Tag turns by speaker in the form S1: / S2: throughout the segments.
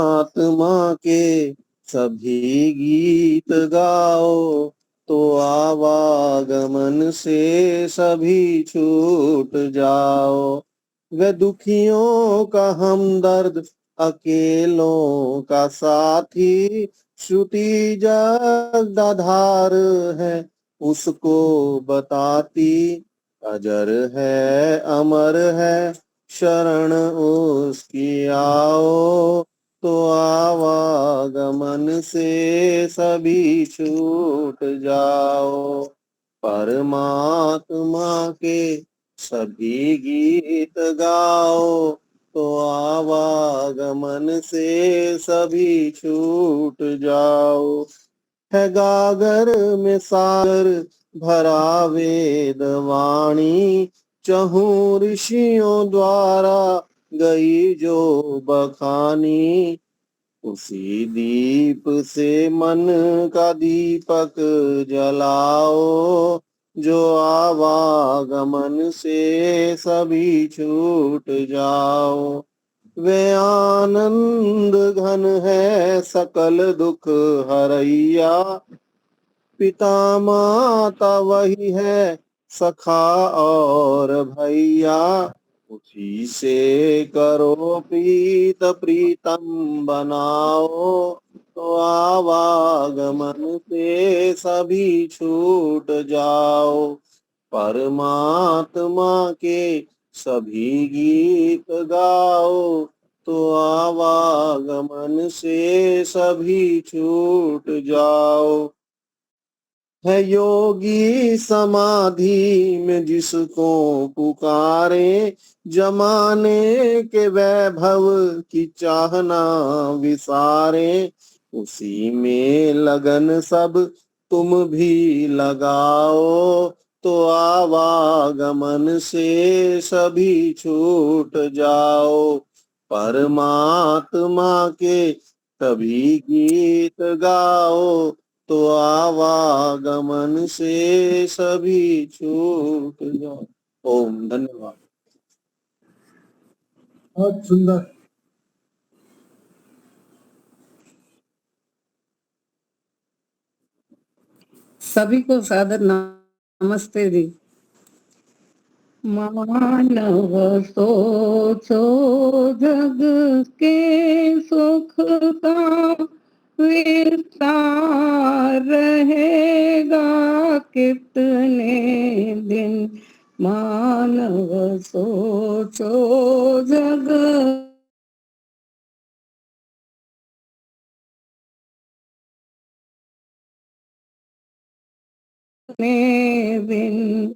S1: आत्मा के सभी गीत गाओ, तो आवागमन से सभी छूट जाओ। वे दुखियों का हमदर्द, अकेलों का साथी, श्रुति जगदाधार है, उसको बताती अजर है, अमर है, शरण उसकी आओ, तो आवागमन से सभी छूट जाओ। परमात्मा के सभी गीत गाओ, तो आवागमन से सभी छूट जाओ। है गागर में सागर भरा वेद वाणी, चहु ऋषियों द्वारा गई जो बखानी। उसी दीप से मन का दीपक जलाओ, जो आवागमन से सभी छूट जाओ। वे आनंद घन है, सकल दुख हरैया, पिता माता वही है, सखा और भैया। उसी से करो प्रीत प्रीतम बनाओ, तो आवागमन से सभी छूट जाओ। परमात्मा के सभी गीत गाओ, तो आवागमन से सभी छूट जाओ। है योगी समाधि में जिसको पुकारे, जमाने के वैभव की चाहना विसारे। उसी में लगन सब तुम भी लगाओ, तो आवागमन से सभी छूट जाओ। परमात्मा के सभी गीत गाओ, तो आवागमन से सभी छूट जाओ। ओम धन्यवाद।
S2: बहुत सुंदर।
S3: सभी को सादर नमस्ते जी। मानव सोचो जग के सुख का विस्तार रहेगा कितने दिन। मानव सोचो जग दिन,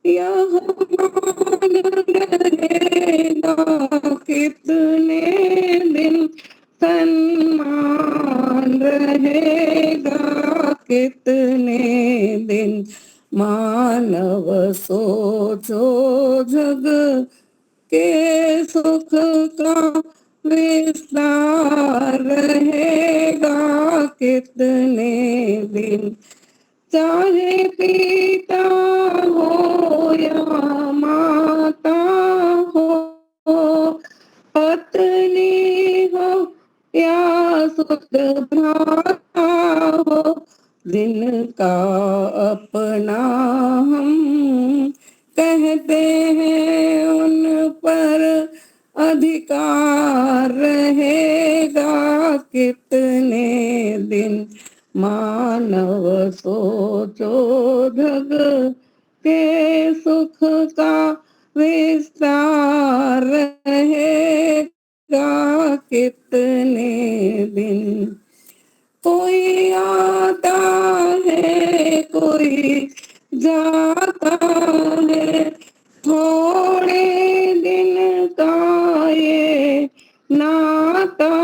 S3: यह मान रहेगा कितने दिन। सम्मान रहेगा कितने दिन। मानव सोचो जग के सुख का विस्तार रहेगा कितने दिन। चाहे पिता हो या माता हो, पत्नी हो या सुख भ्राता हो, जिनका अपना हम कहते हैं उन पर अधिकार रहेगा कितने दिन। मानव सोचो जग के सुख का विस्तार रहेगा कितने दिन। कोई आता है कोई जाता है, थोड़े दिन का ये नाता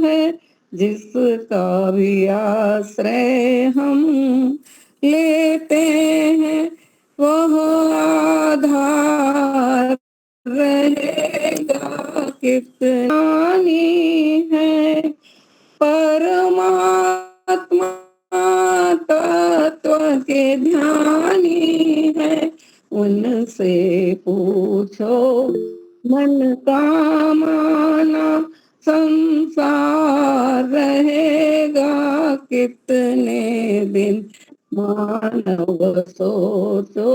S3: है। जिसका भी आश्रय हम लेते हैं, वह आधार रहेगा कितना है। परमात्मा तत्व के ध्यानी है, उनसे पूछो मन का माना, संसार रहेगा कितने दिन, मानव सोचो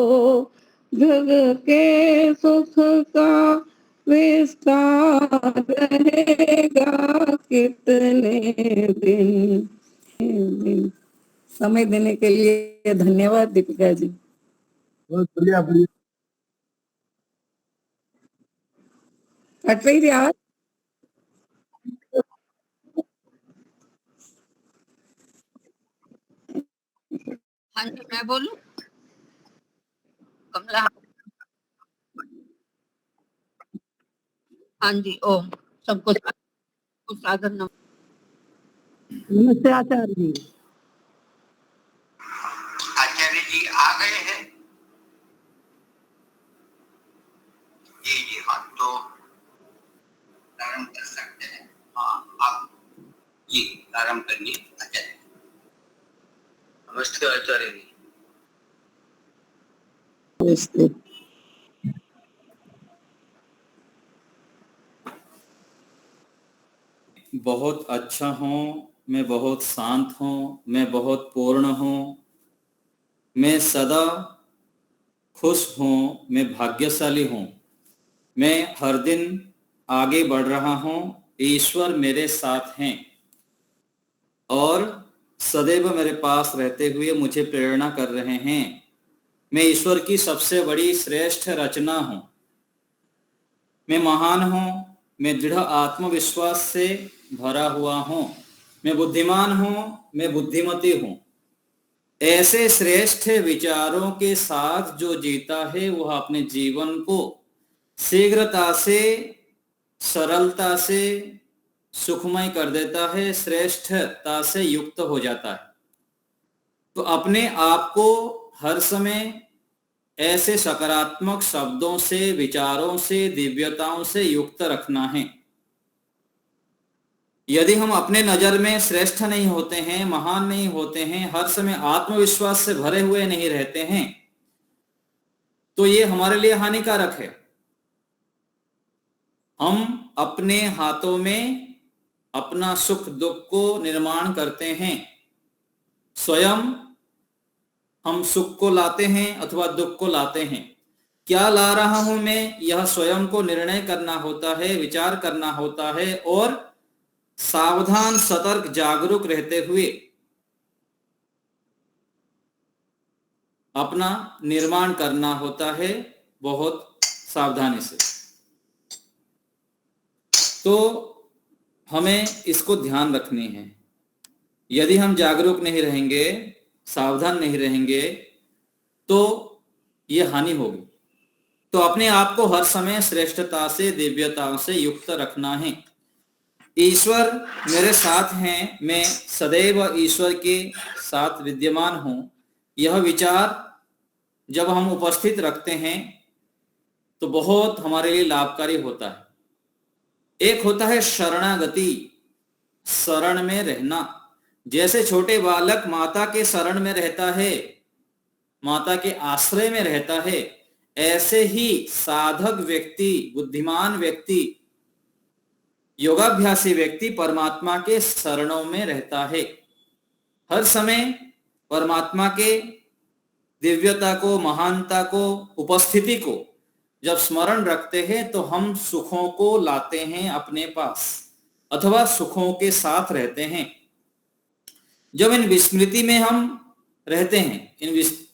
S3: जग के सुख का विस्तार रहेगा कितने दिन। समय देने के लिए धन्यवाद दीपिका जी।
S1: बहुत बढ़िया बढ़िया।
S3: कट रही थी आवाज?
S2: हाँ जी, मैं बोलूं? कमला। हाँ जी, ओम सबको सादर
S3: नमस्ते आचार्य जी।
S4: आचार्य जी आ गए हैं? जी जी हाँ, तो प्रारंभ कर सकते हैं। हाँ, आप जी प्रारंभ करिए आचार्य। नमस्ते आचार्य जी।
S3: नमस्ते।
S5: बहुत अच्छा हूँ, मैं बहुत शांत हूँ, मैं बहुत पूर्ण हूँ, मैं सदा खुश हूँ, मैं भाग्यशाली हूँ, मैं हर दिन आगे बढ़ रहा हूँ, ईश्वर मेरे साथ हैं और सदैव मेरे पास रहते हुए मुझे प्रेरणा कर रहे हैं। मैं ईश्वर की सबसे बड़ी श्रेष्ठ रचना हूँ, मैं महान हूँ, मैं दृढ़ आत्मविश्वास से भरा हुआ हूँ, मैं बुद्धिमान हूँ, मैं बुद्धिमती हूँ। ऐसे श्रेष्ठ विचारों के साथ जो जीता है वह अपने जीवन को शीघ्रता से, सरलता से सुखमय कर देता है, श्रेष्ठता से युक्त हो जाता है। तो अपने आप को हर समय ऐसे सकारात्मक शब्दों से, विचारों से, दिव्यताओं से युक्त रखना है। यदि हम अपने नजर में श्रेष्ठ नहीं होते हैं, महान नहीं होते हैं, हर समय आत्मविश्वास से भरे हुए नहीं रहते हैं, तो ये हमारे लिए हानिकारक है। हम अपने हाथों में अपना सुख दुख को निर्माण करते हैं। स्वयं हम सुख को लाते हैं अथवा दुख को लाते हैं। क्या ला रहा हूं मैं, यह स्वयं को निर्णय करना होता है, विचार करना होता है और सावधान, सतर्क, जागरूक रहते हुए अपना निर्माण करना होता है, बहुत सावधानी से। तो हमें इसको ध्यान रखनी है। यदि हम जागरूक नहीं रहेंगे, सावधान नहीं रहेंगे, तो ये हानि होगी। तो अपने आप को हर समय श्रेष्ठता से, दिव्यताओं से युक्त रखना है। ईश्वर मेरे साथ हैं, मैं सदैव ईश्वर के साथ विद्यमान हूं, यह विचार जब हम उपस्थित रखते हैं तो बहुत हमारे लिए लाभकारी होता है। एक होता है शरणागति, शरण में रहना। जैसे छोटे बालक माता के शरण में रहता है, माता के आश्रय में रहता है, ऐसे ही साधक व्यक्ति, बुद्धिमान व्यक्ति, योगाभ्यासी व्यक्ति परमात्मा के शरणों में रहता है। हर समय परमात्मा के दिव्यता को, महानता को, उपस्थिति को जब स्मरण रखते हैं तो हम सुखों को लाते हैं अपने पास अथवा सुखों के साथ रहते हैं। जब इन विस्मृति में हम रहते हैं,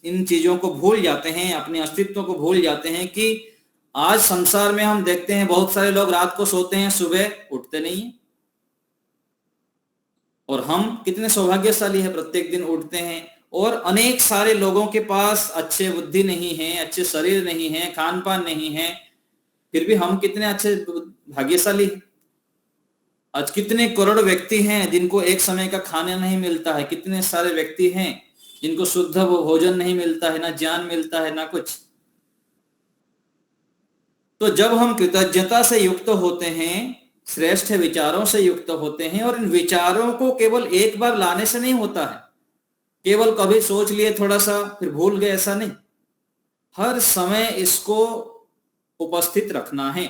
S5: इन चीजों को भूल जाते हैं, अपने अस्तित्व को भूल जाते हैं कि आज संसार में हम देखते हैं बहुत सारे लोग रात को सोते हैं, सुबह उठते नहीं है। और हम कितने सौभाग्यशाली हैं, प्रत्येक दिन उठते हैं। और अनेक सारे लोगों के पास अच्छे बुद्धि नहीं है, अच्छे शरीर नहीं है, खान पान नहीं है, फिर भी हम कितने अच्छे भाग्यशाली हैं। आज कितने करोड़ व्यक्ति हैं जिनको एक समय का खाना नहीं मिलता है, कितने सारे व्यक्ति हैं जिनको शुद्ध भोजन नहीं मिलता है, ना ज्ञान मिलता है, ना कुछ। तो जब हम कृतज्ञता से युक्त होते हैं, श्रेष्ठ विचारों से युक्त होते हैं, और इन विचारों को केवल एक बार लाने से नहीं होता है, केवल कभी सोच लिए थोड़ा सा फिर भूल गए, ऐसा नहीं। हर समय इसको उपस्थित रखना है।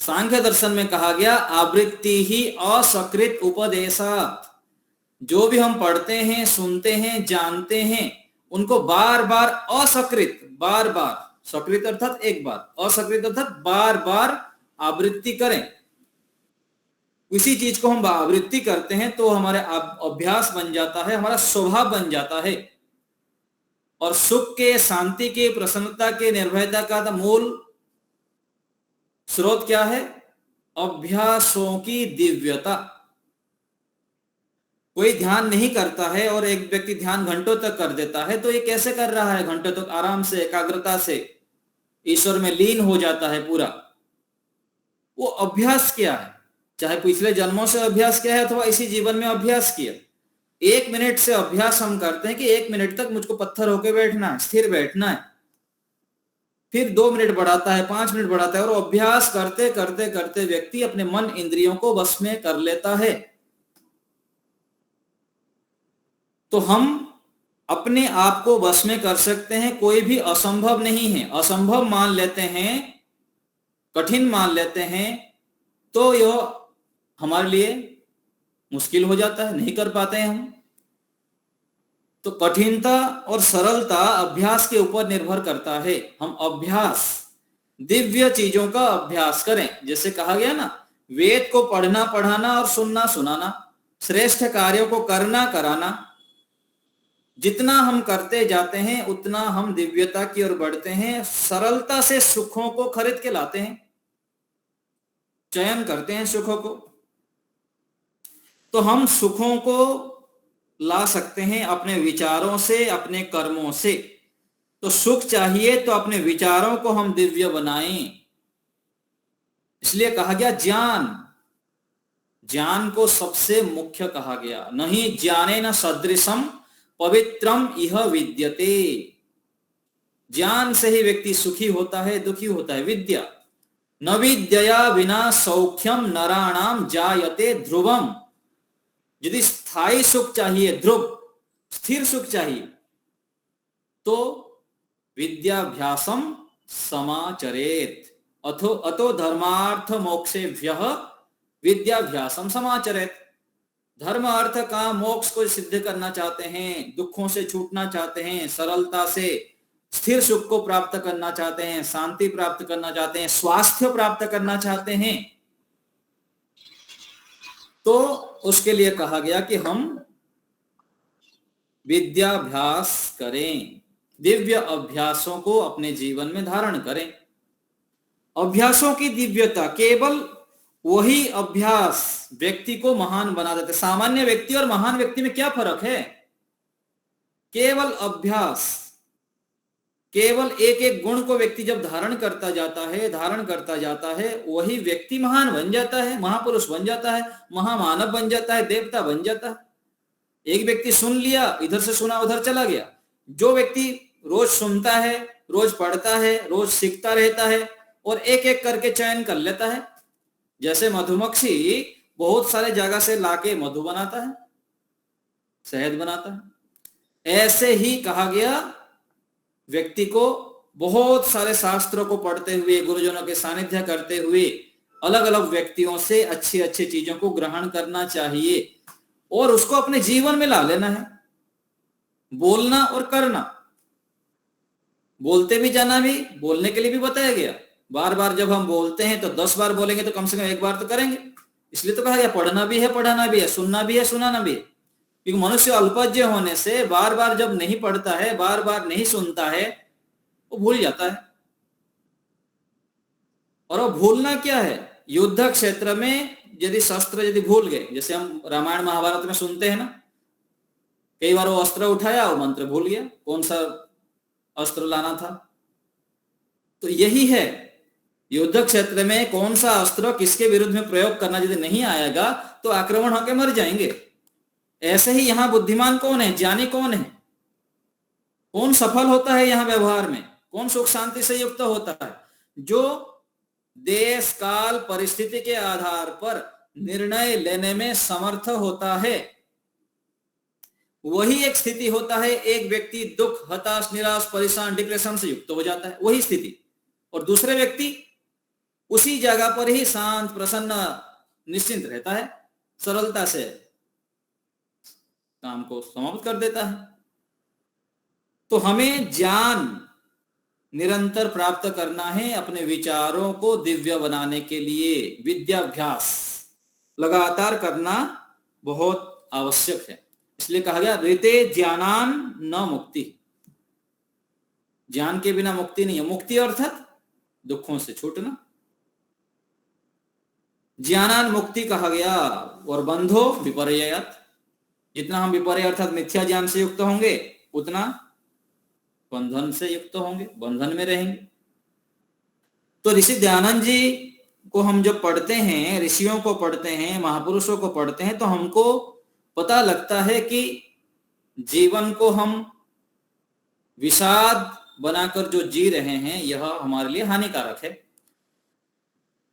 S5: सांख्य दर्शन में कहा गया आवृत्ति ही असकृत उपदेशात। जो भी हम पढ़ते हैं, सुनते हैं, जानते हैं, उनको बार बार असकृत, बार बार, सकृत अर्थात एक बार, असकृत अर्थात बार बार आवृत्ति करें। किसी चीज को हम आवृत्ति करते हैं तो हमारे अभ्यास बन जाता है, हमारा स्वभाव बन जाता है। और सुख के, शांति के, प्रसन्नता के, निर्भयता का मूल स्रोत क्या है? अभ्यासों की दिव्यता। कोई ध्यान नहीं करता है और एक व्यक्ति ध्यान घंटों तक कर देता है, तो ये कैसे कर रहा है? घंटों तक आराम से, एकाग्रता से ईश्वर में लीन हो जाता है पूरा। वो अभ्यास किया है, चाहे पिछले जन्मों से अभ्यास किया है अथवा इसी जीवन में अभ्यास किया। 1 मिनट से अभ्यास हम करते हैं कि 1 मिनट तक मुझको पत्थर होकर बैठना है, स्थिर बैठना है। फिर 2 मिनट बढ़ाता है, 5 मिनट बढ़ाता है, और अभ्यास करते करते करते व्यक्ति अपने मन इंद्रियों को वश में कर लेता है। तो हम अपने आप को वश में कर सकते हैं, कोई भी असंभव नहीं है। असंभव मान लेते हैं, कठिन मान लेते हैं, तो यह हमारे लिए मुश्किल हो जाता है, नहीं कर पाते हैं हम। तो कठिनता और सरलता अभ्यास के ऊपर निर्भर करता है। हम अभ्यास, दिव्य चीजों का अभ्यास करें। जैसे कहा गया ना, वेद को पढ़ना पढ़ाना और सुनना सुनाना, श्रेष्ठ कार्यों को करना कराना। जितना हम करते जाते हैं उतना हम दिव्यता की ओर बढ़ते हैं। सरलता से सुखों को खरीद के लाते हैं, चयन करते हैं सुखों को। तो हम सुखों को ला सकते हैं अपने विचारों से, अपने कर्मों से। तो सुख चाहिए तो अपने विचारों को हम दिव्य बनाएं। इसलिए कहा गया ज्ञान, ज्ञान को सबसे मुख्य कहा गया। नहीं ज्ञाने न सदृशम पवित्रम इह विद्यते। ज्ञान से ही व्यक्ति सुखी होता है, दुखी होता है। विद्या, न विद्या विना सौख्यम नराणाम जायते ध्रुवम। यदि स्थायी सुख चाहिए, ध्रुव स्थिर सुख चाहिए, तो विद्याभ्यासम समाचरेत। अतो धर्मार्थ मोक्षेभ्यः विद्याभ्यासम समाचरेत। धर्म, अर्थ का मोक्ष को सिद्ध करना चाहते हैं, दुखों से छूटना चाहते हैं, सरलता से स्थिर सुख को प्राप्त करना चाहते हैं, शांति प्राप्त करना चाहते हैं, स्वास्थ्य प्राप्त करना चाहते हैं, तो उसके लिए कहा गया कि हम विद्याभ्यास करें, दिव्य अभ्यासों को अपने जीवन में धारण करें। अभ्यासों की दिव्यता, केवल वही अभ्यास व्यक्ति को महान बना देते। सामान्य व्यक्ति और महान व्यक्ति में क्या फर्क है? केवल अभ्यास, केवल एक एक गुण को व्यक्ति जब धारण करता जाता है, वही व्यक्ति महान बन जाता है, महापुरुष बन जाता है, महामानव बन जाता है, देवता बन जाता है। एक व्यक्ति सुन लिया, इधर से सुना उधर चला गया। जो व्यक्ति रोज सुनता है, रोज पढ़ता है, रोज सीखता रहता है और एक एक करके चयन कर लेता है, जैसे मधुमक्खी बहुत सारे जगह से लाके मधु बनाता है, शहद बनाता है, ऐसे ही कहा गया व्यक्ति को बहुत सारे शास्त्रों को पढ़ते हुए, गुरुजनों के सानिध्य करते हुए, अलग अलग व्यक्तियों से अच्छी अच्छी चीजों को ग्रहण करना चाहिए और उसको अपने जीवन में ला लेना है। बोलना और करना, बोलते भी जाना भी, बोलने के लिए भी बताया गया। बार बार जब हम बोलते हैं तो 10 बार बोलेंगे तो कम से कम 1 बार तो करेंगे। इसलिए तो कहा गया पढ़ना भी है, पढ़ाना भी है, सुनना भी है, सुनाना भी है। क्योंकि मनुष्य अल्पज्ञ होने से बार बार जब नहीं पढ़ता है, बार बार नहीं सुनता है, वो भूल जाता है। और वो भूलना क्या है? युद्ध क्षेत्र में यदि शस्त्र यदि भूल गए, जैसे हम रामायण महाभारत में सुनते हैं ना, कई बार वो अस्त्र उठाया, वो मंत्र भूल गया, कौन सा अस्त्र लाना था। तो यही है, युद्ध क्षेत्र में कौन सा अस्त्र किसके विरुद्ध में प्रयोग करना यदि नहीं आएगा तो आक्रमण होकर मर जाएंगे। ऐसे ही यहां बुद्धिमान कौन है, ज्ञानी कौन है, कौन सफल होता है यहां व्यवहार में, कौन सुख शांति से युक्त होता है? जो देश काल परिस्थिति के आधार पर निर्णय लेने में समर्थ होता है, वही एक स्थिति होता है। एक व्यक्ति दुख, हताश, निराश, परेशान, डिप्रेशन से युक्त हो जाता है, वही स्थिति। और दूसरे व्यक्ति उसी जगह पर ही शांत प्रसन्न निश्चिंत रहता है, सरलता से काम को समाप्त कर देता है। तो हमें ज्ञान निरंतर प्राप्त करना है, अपने विचारों को दिव्य बनाने के लिए विद्याभ्यास लगातार करना बहुत आवश्यक है। इसलिए कहा गया ऋते ज्ञानान न मुक्ति, ज्ञान के बिना मुक्ति नहीं है। मुक्ति अर्थात दुखों से छूटना, ज्ञानान मुक्ति कहा गया। और बंधो विपर्ययात, जितना हम विपर्य अर्थात मिथ्या ज्ञान से युक्त होंगे उतना बंधन से युक्त होंगे, बंधन में रहेंगे। तो ऋषि दयानंद जी को हम जब पढ़ते हैं, ऋषियों को पढ़ते हैं, महापुरुषों को पढ़ते हैं, तो हमको पता लगता है कि जीवन को हम विषाद बनाकर जो जी रहे हैं यह हमारे लिए हानिकारक है।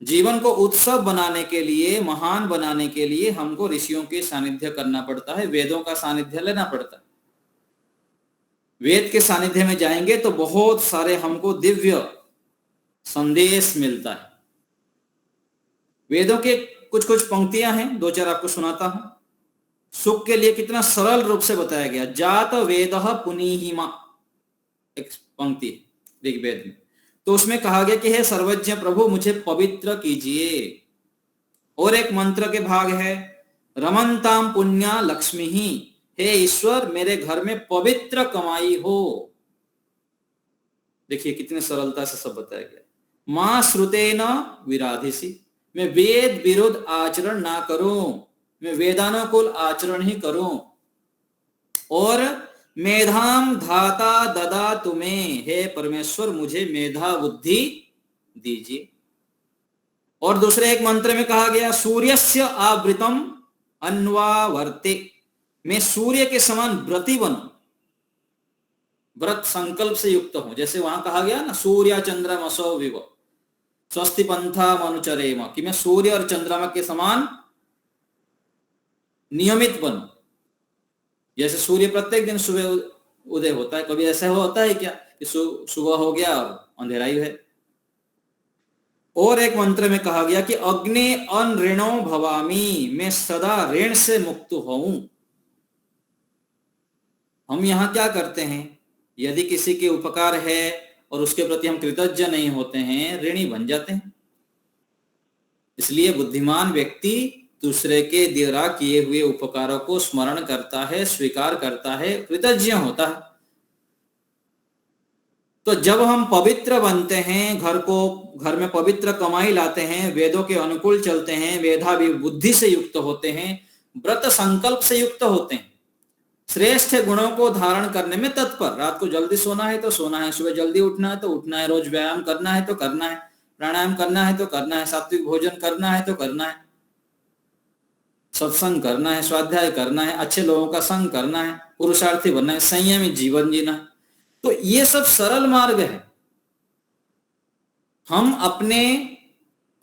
S5: जीवन को उत्सव बनाने के लिए, महान बनाने के लिए हमको ऋषियों के सानिध्य करना पड़ता है, वेदों का सानिध्य लेना पड़ता है। वेद के सानिध्य में जाएंगे तो बहुत सारे हमको दिव्य संदेश मिलता है। वेदों के कुछ कुछ पंक्तियां हैं, दो चार आपको सुनाता हूं। सुख के लिए कितना सरल रूप से बताया गया। जात वेदः पुनीहिमा, एक पंक्ति ऋग्वेद में, तो उसमें कहा गया कि हे सर्वज्ञ प्रभु मुझे पवित्र कीजिए। और एक मंत्र के भाग है रमन्ताम पुण्या लक्ष्मी ही, हे ईश्वर मेरे घर में पवित्र कमाई हो। देखिए कितने सरलता से सब बताया गया। मां श्रुतेन विराधिसी, मैं वेद विरुद्ध आचरण ना करूं, मैं वेदानुकूल आचरण ही करूं। और मेधाम धाता ददा तुम्हें, हे परमेश्वर मुझे मेधा बुद्धि दीजिए। और दूसरे एक मंत्र में कहा गया सूर्यस्य आवृतम अन्वावर्ते, मैं सूर्य के समान व्रती बनूं, व्रत संकल्प से युक्त हूं। जैसे वहां कहा गया ना सूर्य चंद्रमसो विव स्वस्ति पंथा मनुचरेम, कि मैं सूर्य और चंद्रमा के समान नियमित बनूं। जैसे सूर्य प्रत्येक दिन सुबह उदय होता है, कभी ऐसा होता है क्या कि सुबह हो गया और अंधेरा ही है। और एक मंत्र में कहा गया कि अग्नि अन ऋणो भवामी, मैं सदा ऋण से मुक्त हूं। हम यहां क्या करते हैं, यदि किसी के उपकार है और उसके प्रति हम कृतज्ञ नहीं होते हैं, ऋणी बन जाते हैं। इसलिए बुद्धिमान व्यक्ति दूसरे के द्वारा किए हुए उपकारों को स्मरण करता है, स्वीकार करता है, कृतज्ञ होता है। तो जब हम पवित्र बनते हैं, घर में पवित्र कमाई लाते हैं, वेदों के अनुकूल चलते हैं, मेधावी बुद्धि से युक्त होते हैं, व्रत संकल्प से युक्त होते हैं, श्रेष्ठ गुणों को धारण करने में तत्पर, रात को जल्दी सोना है तो सोना है, सुबह जल्दी उठना है तो उठना है, रोज व्यायाम करना है तो करना है, प्राणायाम करना है तो करना है, सात्विक भोजन करना है तो करना है, सत्संग करना है, स्वाध्याय करना है, अच्छे लोगों का संग करना है, पुरुषार्थी बनना है, संयमित जीवन जीना है। तो ये सब सरल मार्ग है। हम अपने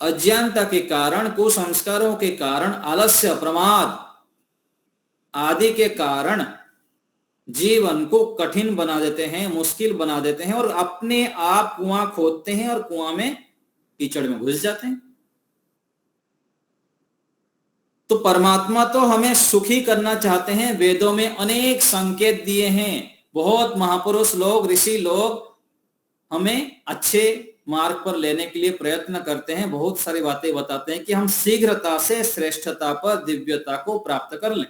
S5: अज्ञानता के कारण, कुसंस्कारों के कारण, आलस्य, प्रमाद आदि के कारण जीवन को कठिन बना देते हैं, मुश्किल बना देते हैं और अपने आप कुआं खोदते हैं और कुआं में कीचड़ में घुस जाते हैं। तो परमात्मा तो हमें सुखी करना चाहते हैं। वेदों में अनेक संकेत दिए हैं, बहुत महापुरुष लोग, ऋषि लोग हमें अच्छे मार्ग पर लेने के लिए प्रयत्न करते हैं, बहुत सारी बातें बताते हैं कि हम शीघ्रता से श्रेष्ठता पर, दिव्यता को प्राप्त कर लें।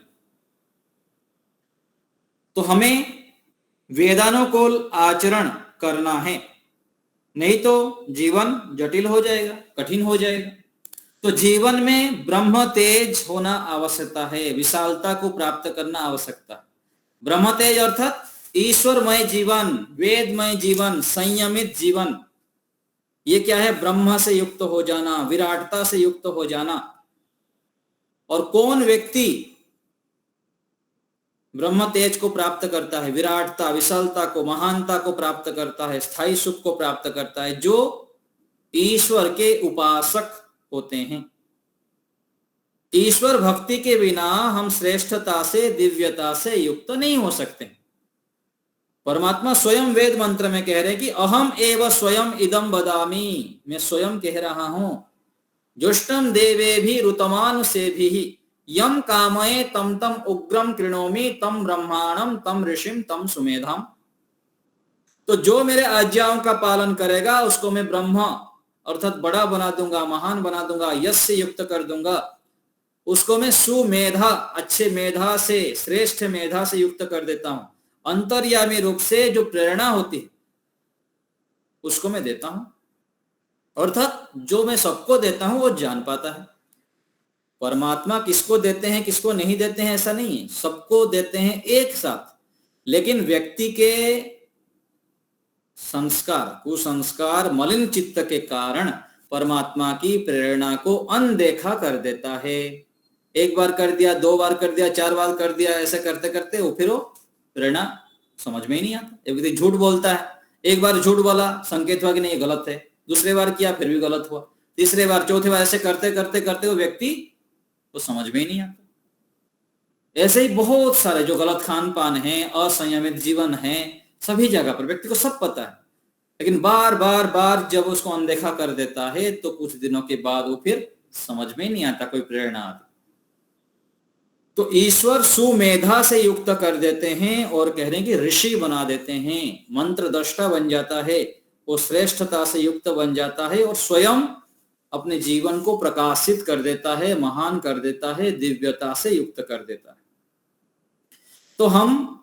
S5: तो हमें वेदानुकूल आचरण करना है, नहीं तो जीवन जटिल हो जाएगा, कठिन हो जाएगा। तो जीवन में ब्रह्म तेज होना आवश्यकता है, विशालता को प्राप्त करना आवश्यकता। ब्रह्म तेज अर्थात ईश्वरमय जीवन, वेदमय जीवन, संयमित जीवन। ये क्या है? ब्रह्म से युक्त हो जाना, विराटता से युक्त हो जाना। और कौन व्यक्ति ब्रह्म तेज को प्राप्त करता है, विराटता, विशालता को, महानता को प्राप्त करता है, स्थायी सुख को प्राप्त करता है? जो ईश्वर के उपासक होते हैं। ईश्वर भक्ति के बिना हम श्रेष्ठता से, दिव्यता से युक्त नहीं हो सकते। परमात्मा स्वयं वेद मंत्र में कह रहे हैं कि अहम एव स्वयं इदम वदामि, मैं स्वयं कह रहा हूं। जुष्टम देवे भी रुतमान से भी यम कामये तम तम उग्रम कृणोमि तम ब्रह्माणम तम ऋषिम तम सुमेधम। तो जो मेरे आज्ञाओं का पालन करेगा उसको मैं ब्रह्मा अर्थात बड़ा बना दूंगा, महान बना दूंगा, यश से युक्त कर दूंगा। उसको मैं सुमेधा, अच्छे मेधा से, श्रेष्ठ मेधा से युक्त कर देता हूं। अंतर्यामी रूप से जो प्रेरणा होती है उसको मैं देता हूं, अर्थात जो मैं सबको देता हूं वो जान पाता है। परमात्मा किसको देते हैं किसको नहीं देते हैं ऐसा नहीं है, सबको देते हैं एक साथ। लेकिन व्यक्ति के संस्कार, कुसंस्कार, मलिन चित्त के कारण परमात्मा की प्रेरणा को अनदेखा कर देता है। एक बार कर दिया, 2 बार कर दिया, 4 बार कर दिया, ऐसे करते करते वो फिर वो प्रेरणा समझ में ही नहीं आता। एक व्यक्ति झूठ बोलता है, एक बार झूठ बोला, संकेत हुआ कि नहीं ये गलत है, दूसरे बार किया फिर भी गलत हुआ, तीसरे बार, चौथे बार, ऐसे करते करते करते वो व्यक्ति को समझ में ही नहीं आता। ऐसे ही बहुत सारे जो गलत खान पान है, असंयमित जीवन है, सभी जगह पर व्यक्ति को सब पता है, लेकिन बार बार बार जब उसको अनदेखा कर देता है तो कुछ दिनों के बाद वो फिर समझ में नहीं आता कोई प्रेरणा आती। तो ईश्वर सुमेधा से युक्त कर देते हैं और कह रहे हैं कि ऋषि बना देते हैं, मंत्र दृष्टा बन जाता है, वो श्रेष्ठता से युक्त बन जाता है और स्वयं अपने जीवन को प्रकाशित कर देता है, महान कर देता है, दिव्यता से युक्त कर देता है। तो हम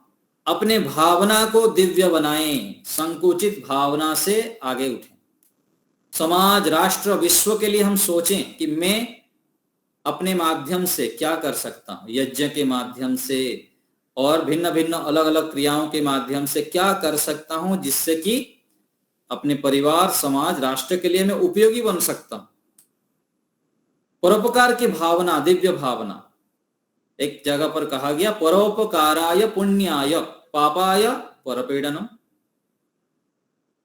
S5: अपने भावना को दिव्य बनाएं, संकुचित भावना से आगे उठें। समाज, राष्ट्र, विश्व के लिए हम सोचें कि मैं अपने माध्यम से क्या कर सकता हूं, यज्ञ के माध्यम से और भिन्न भिन्न अलग अलग क्रियाओं के माध्यम से क्या कर सकता हूं जिससे कि अपने परिवार, समाज, राष्ट्र के लिए मैं उपयोगी बन सकता हूं। परोपकार की भावना, दिव्य भावना। एक जगह पर कहा गया परोपकाराय पुण्याय पापाय परपीडनम।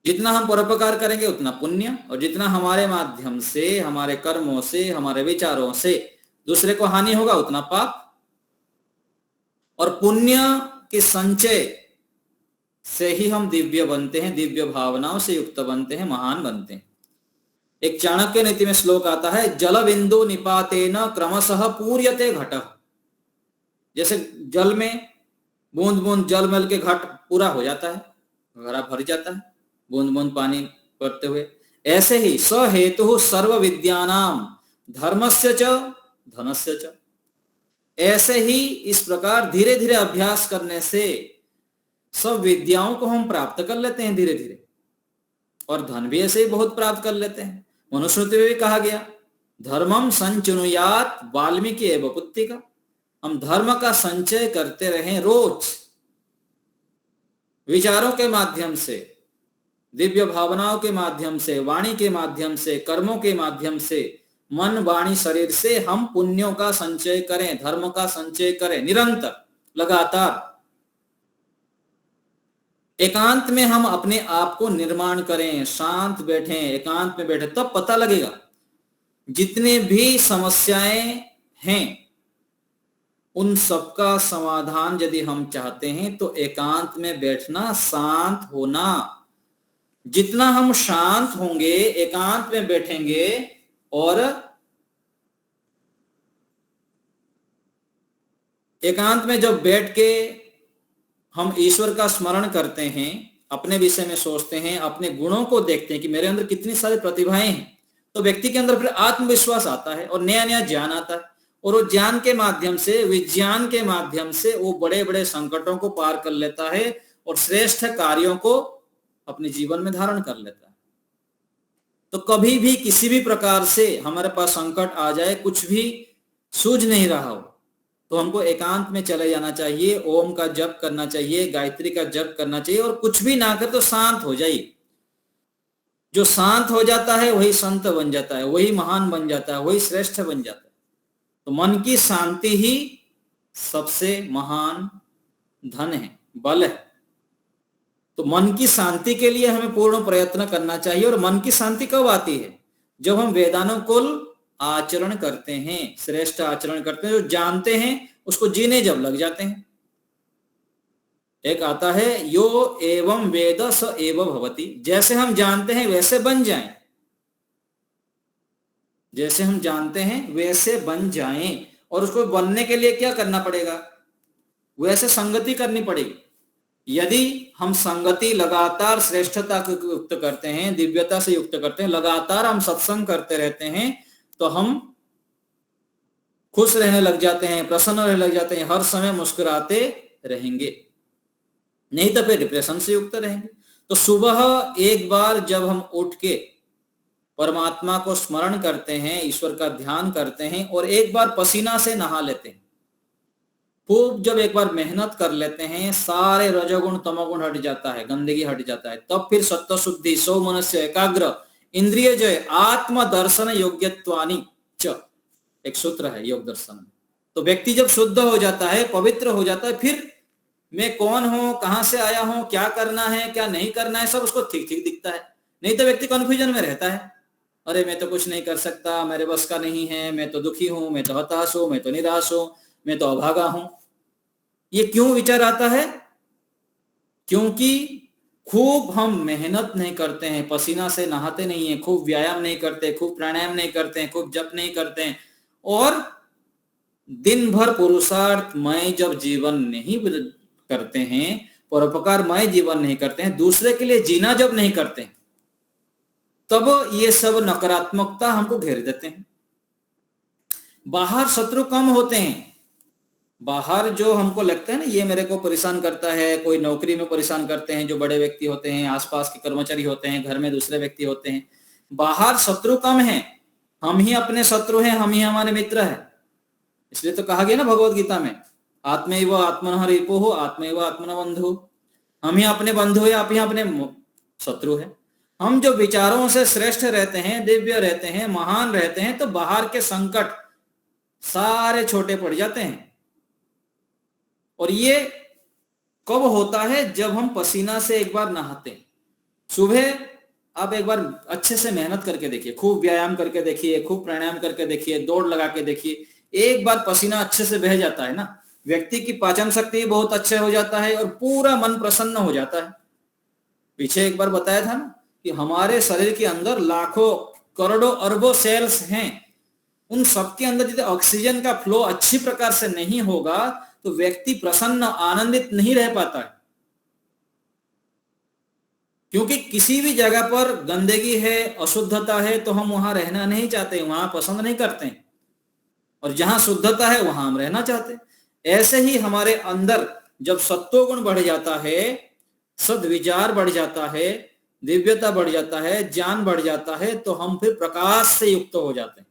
S5: जितना हम परोपकार करेंगे उतना पुण्य, और जितना हमारे माध्यम से, हमारे कर्मों से, हमारे विचारों से दूसरे को हानि होगा उतना पाप। और पुण्य के संचय से ही हम दिव्य बनते हैं, दिव्य भावनाओं से युक्त बनते हैं, महान बनते हैं। एक चाणक्य नीति में श्लोक आता है, जल बिंदु निपातेन क्रमशः पूर्यते घटः। जैसे जल में बूंद बूंद जल मिल के घट पूरा हो जाता है, घड़ा भर जाता है बूंद बूंद पानी पड़ते हुए, ऐसे ही सहेतु सर्व विद्यानाम धर्मस्य च धनस्य च। ऐसे ही इस प्रकार धीरे धीरे अभ्यास करने से सब विद्याओं को हम प्राप्त कर लेते हैं धीरे धीरे, और धन भी ऐसे ही बहुत प्राप्त कर लेते हैं। मनुस्मृति में भी कहा गया, धर्मम संचनुयात वाल्मीकि एव पुत्तिका। हम धर्म का संचय करते रहें रोज, विचारों के माध्यम से, दिव्य भावनाओं के माध्यम से, वाणी के माध्यम से, कर्मों के माध्यम से, मन, वाणी, शरीर से हम पुण्यों का संचय करें, धर्म का संचय करें निरंतर, लगातार। एकांत में हम अपने आप को निर्माण करें, शांत बैठें, एकांत में बैठे, तब पता लगेगा जितने भी समस्याएं हैं उन सबका समाधान यदि हम चाहते हैं तो एकांत में बैठना, शांत होना। जितना हम शांत होंगे, एकांत में बैठेंगे और एकांत में जब बैठ के हम ईश्वर का स्मरण करते हैं, अपने विषय में सोचते हैं, अपने गुणों को देखते हैं कि मेरे अंदर कितनी सारी प्रतिभाएं हैं, तो व्यक्ति के अंदर फिर आत्मविश्वास आता है और नया नया ज्ञान आता है, और वो ज्ञान के माध्यम से, विज्ञान के माध्यम से वो बड़े बड़े संकटों को पार कर लेता है और श्रेष्ठ कार्यों को अपने जीवन में धारण कर लेता है। तो कभी भी किसी भी प्रकार से हमारे पास संकट आ जाए, कुछ भी सूझ नहीं रहा हो, तो हमको एकांत में चले जाना चाहिए, ओम का जप करना चाहिए, गायत्री का जप करना चाहिए, और कुछ भी ना कर तो शांत हो जाइए। जो शांत हो जाता है वही संत बन जाता है, वही महान बन जाता है, वही श्रेष्ठ बन जाता है। तो मन की शांति ही सबसे महान धन है, बल है। तो मन की शांति के लिए हमें पूर्ण प्रयत्न करना चाहिए। और मन की शांति कब आती है? जब हम वेदानुकूल आचरण करते हैं, श्रेष्ठ आचरण करते हैं, जो जानते हैं उसको जीने जब लग जाते हैं। एक आता है यो एवं वेद स एव भवति, जैसे हम जानते हैं वैसे बन जाएं, जैसे हम जानते हैं वैसे बन जाएं। और उसको बनने के लिए क्या करना पड़ेगा, वैसे संगति करनी पड़ेगी। यदि हम संगति लगातार श्रेष्ठता को युक्त करते हैं, दिव्यता से युक्त करते हैं, लगातार हम सत्संग करते रहते हैं, तो हम खुश रहने लग जाते हैं, प्रसन्न रहने लग जाते हैं, हर समय मुस्कुराते रहेंगे, नहीं तो फिर डिप्रेशन से युक्त रहेंगे। तो सुबह एक बार जब हम उठ के परमात्मा को स्मरण करते हैं, ईश्वर का ध्यान करते हैं, और एक बार पसीना से नहा लेते हैं, खूब जब एक बार मेहनत कर लेते हैं, सारे रजोगुण तमोगुण हट जाता है, गंदगी हट जाता है, तब फिर सत्व शुद्धि, सौ मनस्य एकाग्र, इंद्रिय जय, आत्म दर्शन योग्यत्वानि च, एक सूत्र है योग दर्शन में। तो व्यक्ति जब शुद्ध हो जाता है, पवित्र हो जाता है, फिर मैं कौन हूं, कहां से आया हूं, क्या करना है क्या नहीं करना है, सब उसको ठीक ठीक दिखता है। नहीं तो व्यक्ति कंफ्यूजन में रहता है, अरे मैं तो कुछ नहीं कर सकता, मेरे बस का नहीं है, मैं तो दुखी हूं, मैं तो हताश हूं, मैं तो निराश हूं, मैं तो अभागा हूं। ये क्यों विचार आता है? क्योंकि खूब हम मेहनत नहीं करते हैं, पसीना से नहाते नहीं है, खूब व्यायाम नहीं करते, खूब प्राणायाम नहीं करते हैं, खूब जप नहीं करते हैं, और दिन भर पुरुषार्थमय जब जीवन नहीं करते हैं, परोपकारमय जीवन नहीं करते हैं, दूसरे के लिए जीना जब नहीं करते हैं, तब ये सब नकारात्मकता हमको घेर देते हैं। बाहर शत्रु कम होते हैं, बाहर जो हमको लगता है ना ये मेरे को परेशान करता है, कोई नौकरी में परेशान करते हैं, जो बड़े व्यक्ति होते हैं, आसपास के कर्मचारी होते हैं, घर में दूसरे व्यक्ति होते हैं, बाहर शत्रु कम हैं, हम ही अपने शत्रु हैं, हम ही हमारे मित्र हैं। इसलिए तो कहा गया ना भगवत गीता में, आत्मैव आत्मनः रिपुः आत्मैव आत्मनः बन्धुः, हम ही अपने बंधु है, आप ही अपने शत्रु है। हम जो विचारों से श्रेष्ठ रहते हैं, दिव्य रहते हैं, महान रहते हैं, तो बाहर के संकट सारे छोटे पड़ जाते हैं। और ये कब होता है? जब हम पसीना से एक बार नहाते हैं। सुबह आप एक बार अच्छे से मेहनत करके देखिए, खूब व्यायाम करके देखिए, खूब प्राणायाम करके देखिए, दौड़ लगा के देखिए, एक बार पसीना अच्छे से बह जाता है ना, व्यक्ति की पाचन शक्ति बहुत अच्छे हो जाता है और पूरा मन प्रसन्न हो जाता है। पीछे एक बार बताया था ना कि हमारे शरीर के अंदर लाखों करोड़ों अरबों सेल्स हैं, उन सबके अंदर यदि ऑक्सीजन का फ्लो अच्छी प्रकार से नहीं होगा तो व्यक्ति प्रसन्न आनंदित नहीं रह पाता है। क्योंकि किसी भी जगह पर गंदगी है, अशुद्धता है, तो हम वहां रहना नहीं चाहते, वहां पसंद नहीं करते हैं, और जहां शुद्धता है वहां हम रहना चाहते हैं। ऐसे ही हमारे अंदर जब सत्वगुण बढ़ जाता है, सद्विचार बढ़ जाता है, दिव्यता बढ़ जाता है, ज्ञान बढ़ जाता है, तो हम फिर प्रकाश से युक्त हो जाते हैं।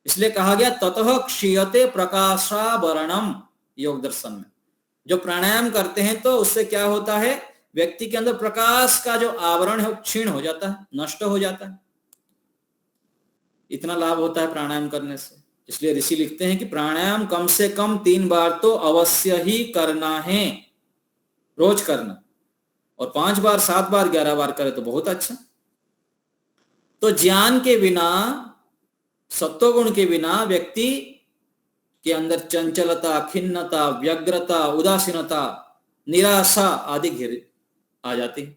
S5: इसलिए कहा गया ततः क्षीयते प्रकाशावरणम, योग दर्शन में जो प्राणायाम करते हैं तो उससे क्या होता है, व्यक्ति के अंदर प्रकाश का जो आवरण है वो क्षीण हो जाता है, नष्ट हो जाता है। इतना लाभ होता है प्राणायाम करने से। इसलिए ऋषि लिखते हैं कि प्राणायाम कम से कम 3 बार तो अवश्य ही करना है, रोज करना, और 5 बार 7 बार 11 बार करे तो बहुत अच्छा। तो ज्ञान के बिना, सत्वगुण के बिना व्यक्ति के अंदर चंचलता, खिन्नता, व्यग्रता, उदासीनता, निराशा आदि घिर आ जाती है।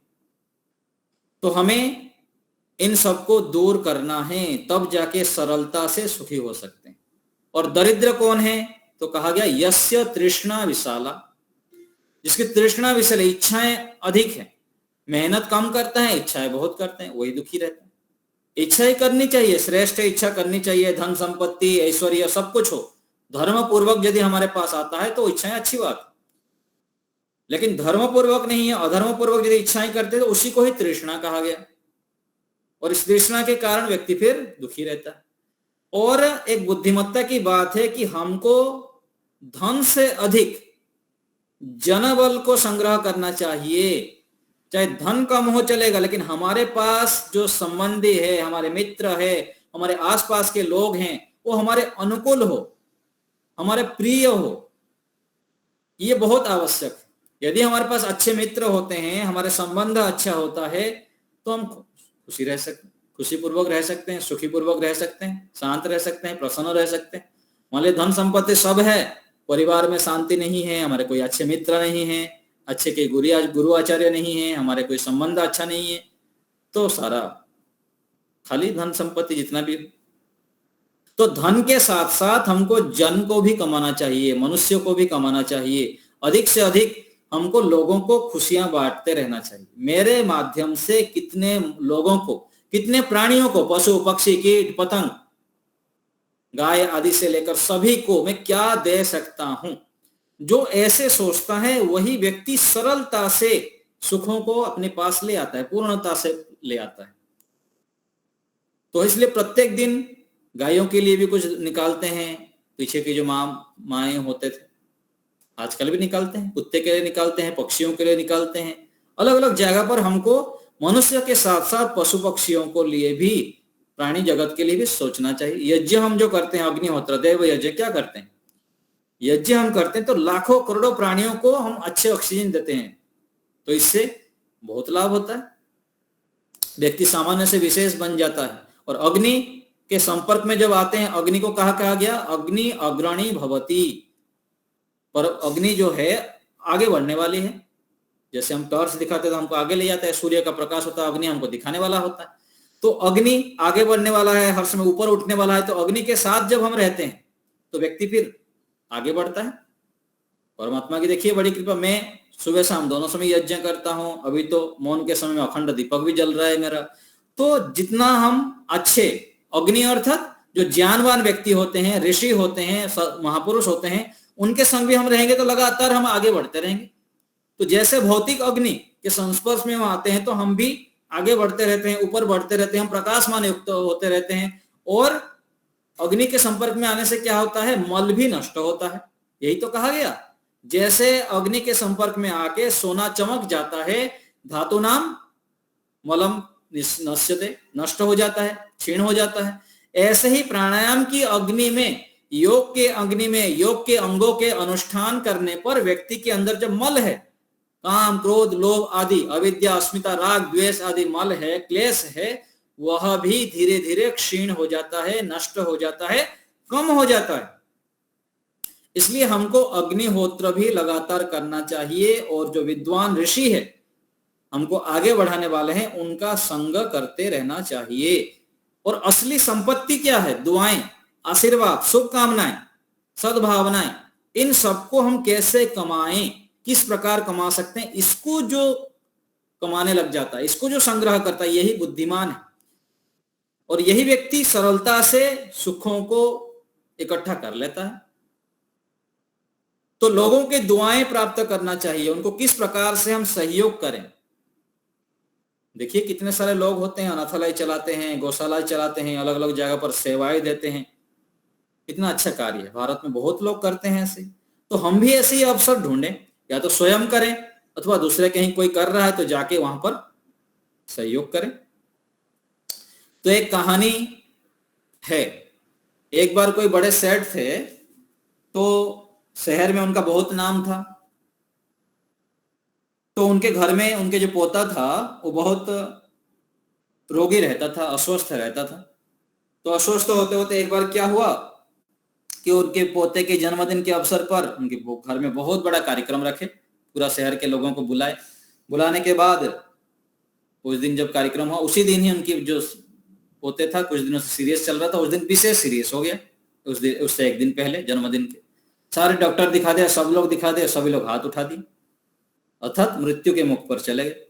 S5: तो हमें इन सबको दूर करना है, तब जाके सरलता से सुखी हो सकते हैं। और दरिद्र कौन है? तो कहा गया यस्य तृष्णा विशाला, जिसकी तृष्णा विशाल, इच्छाएं अधिक है, मेहनत कम करता है, इच्छाएं बहुत करते हैं, वही दुखी रहता है। इच्छा ही करनी चाहिए, श्रेष्ठ इच्छा करनी चाहिए, धन संपत्ति ऐश्वर्य सब कुछ हो, धर्म पूर्वक यदि हमारे पास आता है तो इच्छाएं अच्छी बात है। लेकिन धर्म पूर्वक नहीं है, अधर्म पूर्वक यदि इच्छाएं करते तो उसी को ही तृष्णा कहा गया, और इस तृष्णा के कारण व्यक्ति फिर दुखी रहता है। और एक बुद्धिमत्ता की बात है कि हमको धन से अधिक जनबल को संग्रह करना चाहिए। चाहे धन कम हो चलेगा, लेकिन हमारे पास जो संबंधी है, हमारे मित्र है, हमारे आसपास के लोग हैं, वो हमारे अनुकूल हो, हमारे प्रिय हो, ये बहुत आवश्यक है। यदि हमारे पास अच्छे मित्र होते हैं, हमारे संबंध अच्छा होता है, तो हम खुशी रह सकते हैं, खुशी पूर्वक रह सकते हैं, सुखी पूर्वक रह सकते हैं, शांत रह सकते हैं, प्रसन्न रह सकते हैं। मान लीजिए धन संपत्ति सब है, परिवार में शांति नहीं है, हमारे कोई अच्छे मित्र नहीं है, अच्छे के गुरु आचार्य नहीं है, हमारे कोई संबंध अच्छा नहीं है, तो सारा खाली धन संपत्ति जितना भी। तो धन के साथ साथ हमको जन को भी कमाना चाहिए, मनुष्यों को भी कमाना चाहिए, अधिक से अधिक हमको लोगों को खुशियां बांटते रहना चाहिए। मेरे माध्यम से कितने लोगों को, कितने प्राणियों को, पशु पक्षी कीट पतंग गाय आदि से लेकर सभी को मैं क्या दे सकता हूं। जो ऐसे सोचता है वही व्यक्ति सरलता से सुखों को अपने पास ले आता है, पूर्णता से ले आता है। तो इसलिए प्रत्येक दिन गायों के लिए भी कुछ निकालते हैं, पीछे के जो माएँ होते थे आजकल भी निकालते हैं, कुत्ते के लिए निकालते हैं, पक्षियों के लिए निकालते हैं। अलग अलग जगह पर हमको मनुष्य के साथ साथ पशु पक्षियों को लिए भी, प्राणी जगत के लिए भी सोचना चाहिए। यज्ञ हम जो करते हैं, अग्निहोत्र देव यज्ञ, क्या करते हैं, यज्ञ हम करते हैं तो लाखों करोड़ों प्राणियों को हम अच्छे ऑक्सीजन देते हैं, तो इससे बहुत लाभ होता है, व्यक्ति सामान्य से विशेष बन जाता है। और अग्नि के संपर्क में जब आते हैं, अग्नि को कहा गया अग्नि अग्रणी भवती, पर अग्नि जो है आगे बढ़ने वाली है। जैसे हम टॉर्च दिखाते तो हमको आगे ले जाता है, सूर्य का प्रकाश होता है, अग्नि हमको दिखाने वाला होता है। तो अग्नि आगे बढ़ने वाला है, हर समय ऊपर उठने वाला है, तो अग्नि के साथ जब हम रहते हैं तो व्यक्ति फिर आगे बढ़ता है। परमात्मा की देखिए बड़ी कृपा, मैं सुबह शाम दोनों समय यज्ञ करता हूं, अभी तो मौन के समय में अखंड दीपक भी जल रहा है मेरा। तो जितना हम अच्छे अग्नि अर्थात जो ज्ञानवान व्यक्ति होते हैं, ऋषि होते हैं, महापुरुष होते हैं, उनके संग भी हम रहेंगे तो लगातार हम आगे बढ़ते रहेंगे। तो जैसे भौतिक अग्नि के संस्पर्श में हम आते हैं तो हम भी आगे बढ़ते रहते हैं, ऊपर बढ़ते रहते हैं, हम प्रकाशमान युक्त होते रहते हैं। और अग्नि के संपर्क में आने से क्या होता है, मल भी नष्ट होता है। यही तो कहा गया, जैसे अग्नि के संपर्क में आके सोना चमक जाता है, धातु नाम मलम नश्यते, नष्ट हो जाता है, क्षीण हो जाता है। ऐसे ही प्राणायाम की अग्नि में, योग के अग्नि में, योग के अंगों के अनुष्ठान करने पर व्यक्ति के अंदर जब मल है, काम क्रोध लोभ आदि, अविद्या अस्मिता राग द्वेष आदि मल है, क्लेश है, वह भी धीरे धीरे क्षीण हो जाता है, नष्ट हो जाता है, कम हो जाता है। इसलिए हमको अग्निहोत्र भी लगातार करना चाहिए। और जो विद्वान ऋषि है, हमको आगे बढ़ाने वाले हैं, उनका संग करते रहना चाहिए। और असली संपत्ति क्या है, दुआएं, आशीर्वाद, शुभकामनाएं, सद्भावनाएं, इन सबको हम कैसे कमाएं, किस प्रकार कमा सकते हैं, इसको जो कमाने लग जाता है, इसको जो संग्रह करता है, यही बुद्धिमान है। और यही व्यक्ति सरलता से सुखों को इकट्ठा कर लेता है। तो लोगों के दुआएं प्राप्त करना चाहिए, उनको किस प्रकार से हम सहयोग करें। देखिए कितने सारे लोग होते हैं, अनाथालय चलाते हैं, गौशाला चलाते हैं, अलग अलग जगह पर सेवाएं देते हैं, कितना अच्छा कार्य है, भारत में बहुत लोग करते हैं ऐसे। तो हम भी ऐसे ही अवसर ढूंढें, या तो स्वयं करें अथवा दूसरे कहीं कोई कर रहा है तो जाके वहां पर सहयोग करें। तो एक कहानी है, एक बार कोई बड़े सेठ थे, तो शहर में उनका बहुत नाम था। तो उनके घर में उनके जो पोता था वो बहुत रोगी रहता था, अस्वस्थ रहता था। तो अस्वस्थ होते होते एक बार क्या हुआ कि उनके पोते के जन्मदिन के अवसर पर उनके घर में बहुत बड़ा कार्यक्रम रखे, पूरा शहर के लोगों को बुलाए। बुलाने के बाद उस दिन जब कार्यक्रम हुआ, उसी दिन ही उनकी जो पोते था कुछ दिनों से सीरियस चल रहा था, उस दिन विशेष सीरियस हो गया। उससे एक दिन पहले जन्मदिन के सारे डॉक्टर दिखा दिया, सब लोग दिखा दिया, सभी लोग हाथ उठा दिए, अर्थात मृत्यु के मुख पर चले गए।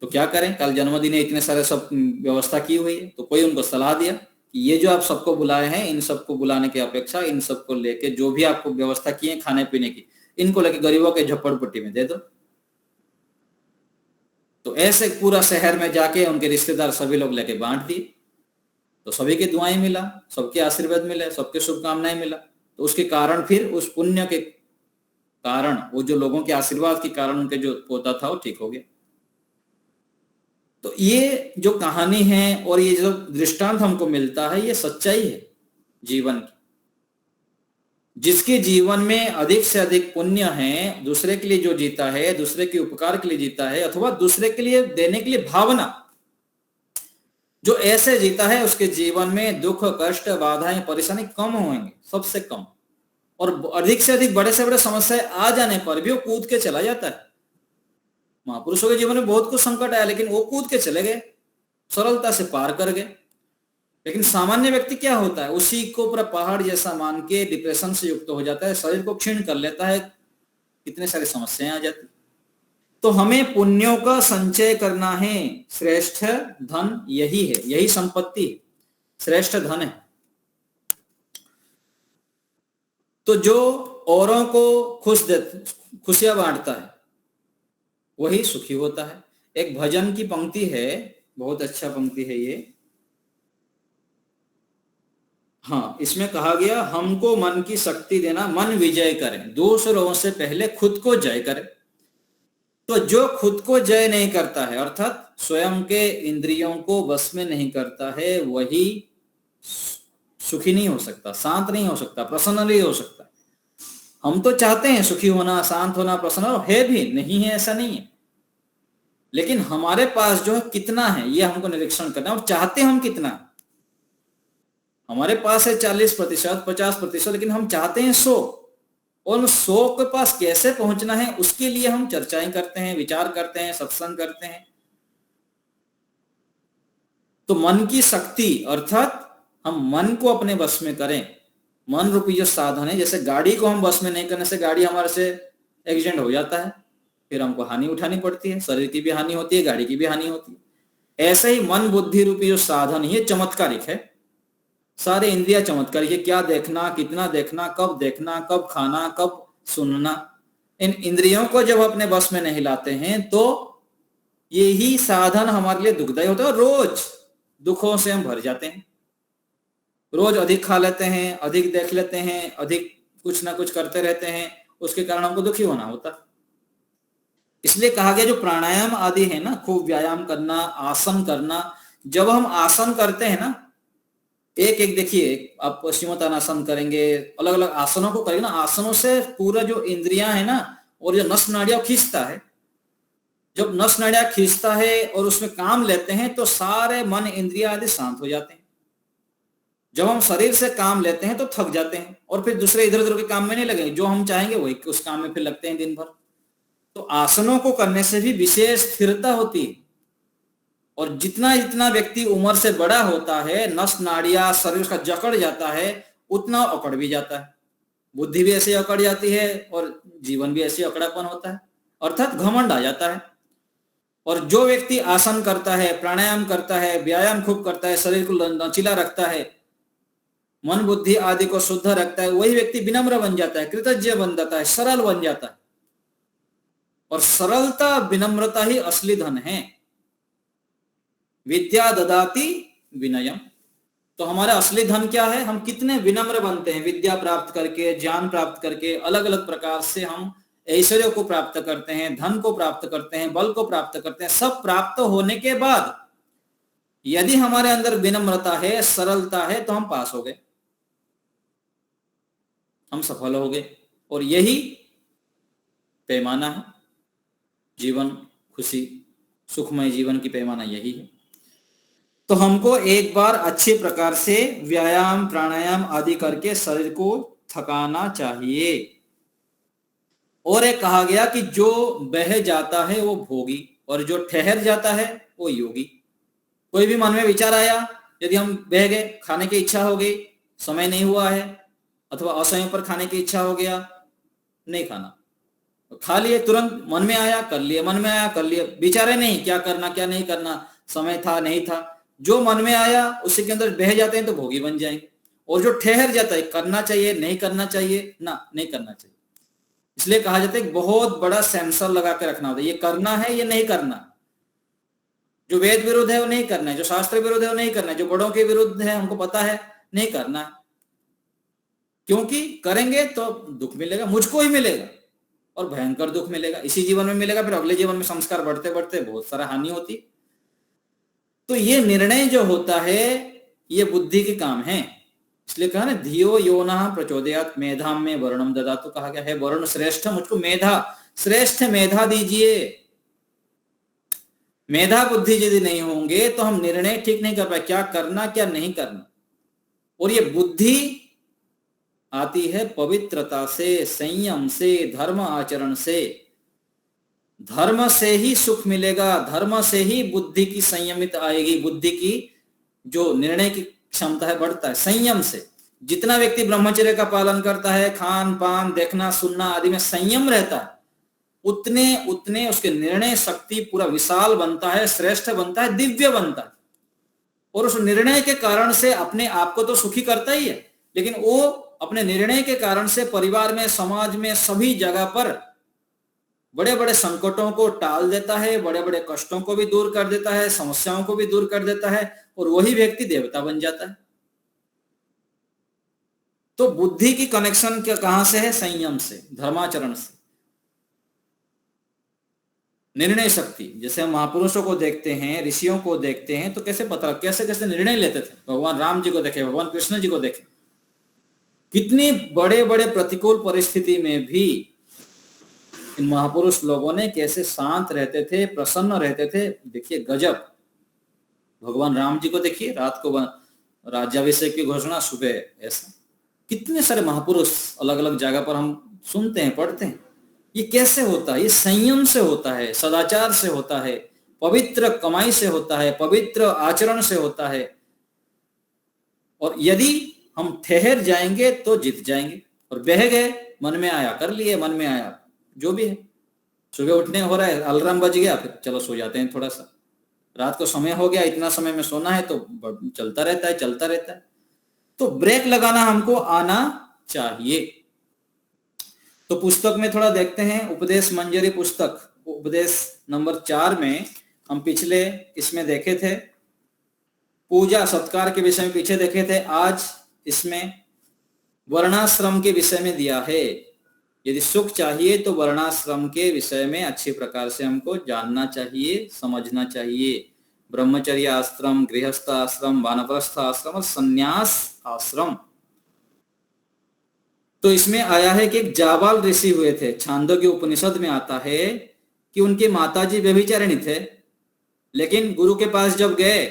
S5: तो क्या करें, कल जन्मदिन है, इतने सारे सब व्यवस्था की हुई है। तो कोई उनको सलाह दिया कि ये जो आप सबको बुलाए हैं, इन सबको बुलाने की अपेक्षा इन सबको लेके जो भी आपको व्यवस्था की है खाने पीने की, इनको लेके गरीबों के झोपड़पट्टी में दे दो। तो ऐसे पूरा शहर में जाके उनके रिश्तेदार सभी लोग लेके बांट दिए। तो सभी की दुआएं मिला, सबके आशीर्वाद मिले, सबके शुभकामनाएं मिला। तो उसके कारण फिर उस पुण्य के कारण, वो जो लोगों के आशीर्वाद के कारण उनके जो पोता था वो ठीक हो गया। तो ये जो कहानी है और ये जो दृष्टांत हमको मिलता है, ये सच्चाई है जीवन की। जिसके जीवन में अधिक से अधिक पुण्य है, दूसरे के लिए जो जीता है, दूसरे के उपकार के लिए जीता है, अथवा दूसरे के लिए देने के लिए भावना जो ऐसे जीता है, उसके जीवन में दुख कष्ट बाधाएं परेशानी कम होंगे, सबसे कम। और अधिक से अधिक बड़े से बड़े समस्याएं आ जाने पर भी वो कूद के चला जाता है। महापुरुषों के जीवन में बहुत कुछ संकट आया, लेकिन वो कूद के चले गए, सरलता से पार कर गए। लेकिन सामान्य व्यक्ति क्या होता है, उसी को पूरा पहाड़ जैसा मान के डिप्रेशन से युक्त हो जाता है, शरीर को क्षीण कर लेता है, कितने सारी समस्याएं आ जाती। तो हमें पुण्यों का संचय करना है। श्रेष्ठ धन यही है, यही संपत्ति है, श्रेष्ठ धन है। तो जो औरों को खुशियां बांटता है वही सुखी होता है। एक भजन की पंक्ति है, बहुत अच्छा पंक्ति है ये। हाँ, इसमें कहा गया, हमको मन की शक्ति देना, मन विजय करें, दूसरों से पहले खुद को जय करें। तो जो खुद को जय नहीं करता है, अर्थात स्वयं के इंद्रियों को वश में नहीं करता है, वही सुखी नहीं हो सकता, शांत नहीं हो सकता, प्रसन्न नहीं हो सकता। हम तो चाहते हैं सुखी होना, शांत होना, प्रसन्न, और है भी, नहीं है ऐसा नहीं है, लेकिन हमारे पास जो है कितना है ये हमको निरीक्षण करना, और चाहते हम कितना। हमारे पास है 40%, 50%, लेकिन हम चाहते हैं 100, और 100 के पास कैसे पहुंचना है उसके लिए हम चर्चाएं करते हैं, विचार करते हैं, सत्संग करते हैं। तो मन की शक्ति अर्थात हम मन को अपने बस में करें। मन रूपी जो साधन है, जैसे गाड़ी को हम बस में नहीं करने से गाड़ी हमारे से एक्सीडेंट हो जाता है, फिर हमको हानि उठानी पड़ती है, शरीर की भी हानि होती है, गाड़ी की भी हानि होती है। ऐसे ही मन बुद्धि रूपी जो साधन ये चमत्कारिक है, सारे इंद्रिया चमत्कारिक है। क्या देखना, कितना देखना, कब खाना, कब सुनना, इन इंद्रियों को जब अपने बस में नहीं लाते हैं तो यही साधन हमारे लिए दुखदायी होता है। रोज दुखों से हम भर जाते हैं, रोज अधिक खा लेते हैं, अधिक देख लेते हैं, अधिक कुछ ना कुछ करते रहते हैं, उसके कारण हमको दुखी होना होता। इसलिए कहा गया जो प्राणायाम आदि है ना, खूब व्यायाम करना, आसन करना। जब हम आसन करते हैं ना, एक एक देखिए, आप पश्चिमोत्तानासन करेंगे, अलग अलग आसनों को करेंगे ना, आसनों से पूरा जो इंद्रियां है ना और जो नस नाड़ियां खींचता है, जब नस नाड़ियां खींचता है और उसमें काम लेते हैं तो सारे मन इंद्रिया आदि शांत हो जाते हैं। जब हम शरीर से काम लेते हैं तो थक जाते हैं और फिर दूसरे इधर उधर के काम में नहीं लगेंगे, जो हम चाहेंगे वही उस काम में फिर लगते हैं दिन भर। तो आसनों को करने से भी विशेष स्थिरता होती है, और जितना जितना व्यक्ति उम्र से बड़ा होता है, नस नाड़ियां शरीर का जकड़ जाता है, उतना अकड़ भी जाता है, बुद्धि भी ऐसे अकड़ जाती है और जीवन भी ऐसे अकड़ापन होता है, अर्थात घमंड आ जाता है। और जो व्यक्ति आसन करता है, प्राणायाम करता है, व्यायाम खूब करता है, शरीर को लचीला रखता है, मन बुद्धि आदि को शुद्ध रखता है, वही व्यक्ति विनम्र बन जाता है, कृतज्ञ बन जाता है, सरल बन जाता है। और सरलता, विनम्रता ही असली धन है। विद्या ददाति विनयम। तो हमारा असली धन क्या है? हम कितने विनम्र बनते हैं, विद्या प्राप्त करके, ज्ञान प्राप्त करके, अलग अलग प्रकार से हम ऐश्वर्य को प्राप्त करते हैं, धन को प्राप्त करते हैं, बल को प्राप्त करते हैं। सब प्राप्त होने के बाद यदि हमारे अंदर विनम्रता है, सरलता है, तो हम पास हो गए, हम सफल हो गए। और यही पैमाना है जीवन, खुशी, सुखमय जीवन की पैमाना यही है। तो हमको एक बार अच्छे प्रकार से व्यायाम, प्राणायाम आदि करके शरीर को थकाना चाहिए। और एक कहा गया कि जो बह जाता है वो भोगी और जो ठहर जाता है वो योगी। कोई भी मन में विचार आया, यदि हम बह गए, खाने की इच्छा हो गई, समय नहीं हुआ है, अथवा असमय पर खाने की इच्छा हो गया, नहीं खाना, खा लिए, तुरंत मन में आया कर लिए, मन में आया कर लिए, विचारे नहीं क्या करना क्या नहीं करना, समय था नहीं था, जो मन में आया उसी के अंदर बह जाते हैं तो भोगी बन जाएंगे। और जो ठहर जाता है, करना चाहिए नहीं करना चाहिए ना, नहीं करना चाहिए, इसलिए कहा जाता है बहुत बड़ा सेंसर लगा के रखना होता है, ये करना है ये नहीं करना, जो वेद विरुद्ध है वो नहीं करना है, जो शास्त्र विरुद्ध है वो नहीं करना है, जो बड़ों के विरुद्ध है हमको पता है नहीं करना है, क्योंकि करेंगे तो दुख मिलेगा, मुझको ही मिलेगा और भयंकर दुख मिलेगा, इसी जीवन में मिलेगा, फिर अगले जीवन में संस्कार बढ़ते बढ़ते बहुत सारा हानि होती। तो ये निर्णय जो होता है ये बुद्धि के काम है, इसलिए कहा ना धियो योनः प्रचोदयात् मेधाम में वर्णम ददातु, कहा गया है वर्ण श्रेष्ठ, मुझको मेधा, श्रेष्ठ मेधा दीजिए। मेधा बुद्धि यदि नहीं होंगे तो हम निर्णय ठीक नहीं कर पाए, क्या करना क्या नहीं करना। और ये बुद्धि आती है पवित्रता से, संयम से, धर्म आचरण से। धर्म से ही सुख मिलेगा, धर्म से ही बुद्धि की संयमित आएगी, बुद्धि की जो निर्णय की क्षमता है बढ़ता है संयम से। जितना व्यक्ति ब्रह्मचर्य का पालन करता है, खान पान देखना सुनना आदि में संयम रहता है, उतने उतने उसके निर्णय शक्ति पूरा विशाल बनता है, श्रेष्ठ बनता है, दिव्य बनता है। और उस निर्णय के कारण से अपने आप को तो सुखी करता ही है, लेकिन वो अपने निर्णय के कारण से परिवार में, समाज में, सभी जगह पर बड़े बड़े संकटों को टाल देता है, बड़े बड़े कष्टों को भी दूर कर देता है, समस्याओं को भी दूर कर देता है, और वही व्यक्ति देवता बन जाता है। तो बुद्धि की कनेक्शन कहां से है? संयम से, धर्माचरण से। निर्णय शक्ति, जैसे हम महापुरुषों को देखते हैं, ऋषियों को देखते हैं, तो कैसे कैसे निर्णय लेते थे। भगवान राम जी को देखे, भगवान कृष्ण जी को देखे, कितनी बड़े बड़े प्रतिकूल परिस्थिति में भी इन महापुरुष लोगों ने कैसे शांत रहते थे, प्रसन्न रहते थे। देखिए गजब। भगवान राम जी को देखिए, रात को राज्याभिषेक की घोषणा, सुबह ऐसा। कितने सारे महापुरुष अलग अलग जगह पर हम सुनते हैं, पढ़ते हैं। ये कैसे होता है? ये संयम से होता है, सदाचार से होता है, पवित्र कमाई से होता है, पवित्र आचरण से होता है। और यदि हम ठहर जाएंगे तो जीत जाएंगे, और बह गए, मन में आया कर लिए, मन में आया जो भी है। सुबह उठने हो रहा है, अलार्म बज गया, फिर चलो सो जाते हैं थोड़ा सा। रात को समय हो गया, इतना समय में सोना है, तो चलता रहता है। तो ब्रेक लगाना हमको आना चाहिए। तो पुस्तक में थोड़ा देखते हैं, उपदेश मंजरी पुस्तक, उपदेश नंबर 4 में हम पिछले इसमें देखे थे, पूजा सत्कार के विषय में पीछे देखे थे। आज इसमें वर्णाश्रम के विषय में दिया है। यदि सुख चाहिए तो वर्णाश्रम के विषय में अच्छी प्रकार से हमको जानना चाहिए, समझना चाहिए। ब्रह्मचर्य आश्रम, गृहस्थ आश्रम, वानप्रस्थ आश्रम और संन्यास आश्रम। तो इसमें आया है कि एक जाबाल ऋषि हुए थे। छांदोग्य उपनिषद में आता है कि उनके माताजी व्यभिचारिणी थे, लेकिन गुरु के पास जब गए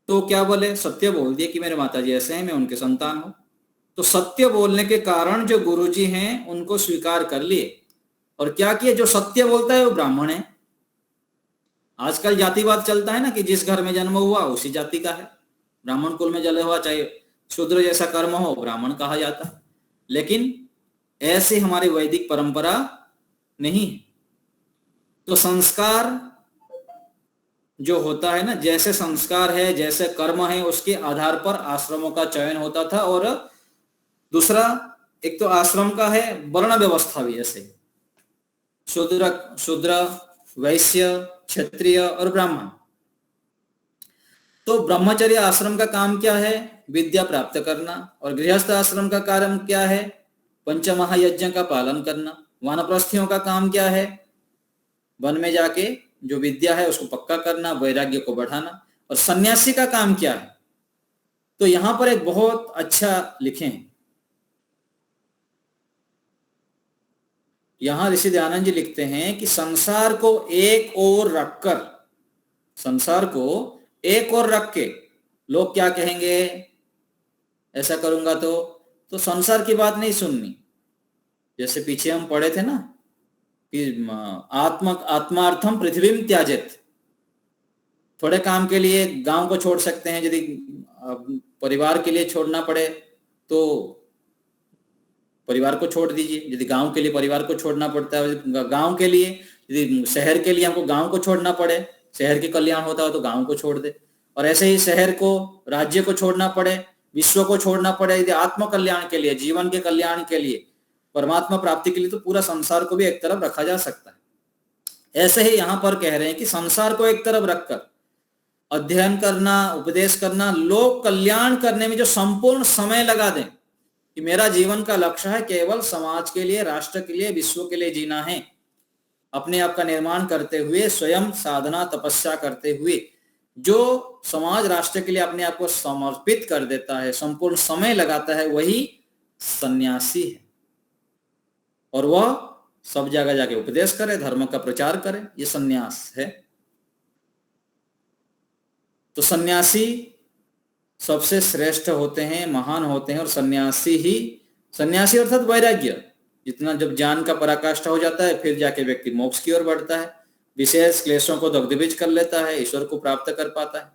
S5: तो क्या बोले? सत्य बोल दिए कि मेरे माताजी ऐसे हैं, मैं उनके संतान हूं। तो सत्य बोलने के कारण जो गुरुजी हैं उनको स्वीकार कर लिए, और क्या किए? जो सत्य बोलता है वो ब्राह्मण है। आजकल जातिवाद चलता है ना, कि जिस घर में जन्म हुआ उसी जाति का है। ब्राह्मण कुल में जन्म हुआ, चाहे शूद्र जैसा कर्म हो, ब्राह्मण कहा जाता है। लेकिन ऐसे हमारी वैदिक परंपरा नहीं है। तो संस्कार जो होता है ना, जैसे संस्कार है, जैसे कर्म है, उसके आधार पर आश्रमों का चयन होता था। और दूसरा, एक तो आश्रम का है वर्ण व्यवस्था भी, ऐसे शूद्र, वैश्य, क्षत्रिय और ब्राह्मण। तो ब्रह्मचर्य आश्रम का काम क्या है? विद्या प्राप्त करना। और गृहस्थ आश्रम का कार्य क्या है? पंचमहायज्ञ का पालन करना। वानप्रस्थियों का काम क्या है? वन में जाके जो विद्या है उसको पक्का करना, वैराग्य को बढ़ाना। और सन्यासी का काम क्या है? तो यहां पर एक बहुत अच्छा लिखे हैं। यहां ऋषि दयानंद जी लिखते हैं कि संसार को एक ओर रखकर, संसार को एक ओर रख के लोग क्या कहेंगे? ऐसा करूंगा तो संसार की बात नहीं सुननी। जैसे पीछे हम पढ़े थे ना कि आत्मार्थम पृथ्वीम त्याजेत। थोड़े काम के लिए गांव को छोड़ सकते हैं, यदि परिवार के लिए छोड़ना पड़े तो परिवार को छोड़ दीजिए। यदि गांव के लिए परिवार को छोड़ना पड़ता है, गांव के लिए, यदि शहर के लिए हमको गांव को छोड़ना पड़े, शहर के कल्याण होता हो तो गांव को छोड़ दे। और ऐसे ही शहर को, राज्य को छोड़ना पड़े, विश्व को छोड़ना पड़े, यदि आत्म कल्याण के लिए, जीवन के कल्याण के लिए, परमात्मा प्राप्ति के लिए, तो पूरा संसार को भी एक तरफ रखा जा सकता है। ऐसे ही यहां पर कह रहे हैं कि संसार को एक तरफ रखकर अध्ययन करना, उपदेश करना, लोक कल्याण करने में जो संपूर्ण समय लगा दें कि मेरा जीवन का लक्ष्य है केवल समाज के लिए, राष्ट्र के लिए, विश्व के लिए जीना है, अपने आप का निर्माण करते हुए, स्वयं साधना तपस्या करते हुए, जो समाज राष्ट्र के लिए अपने आप को समर्पित कर देता है, संपूर्ण समय लगाता है, वही सन्यासी है। और वह सब जगह जाके उपदेश करे, धर्म का प्रचार करे, ये सन्यास है। तो सन्यासी सबसे श्रेष्ठ होते हैं, महान होते हैं। और सन्यासी अर्थात वैराग्य, जितना जब ज्ञान का पराकाष्ठा हो जाता है फिर जाके व्यक्ति मोक्ष की ओर बढ़ता है, विशेष क्लेशों को दग्धबीज कर लेता है, ईश्वर को प्राप्त कर पाता है।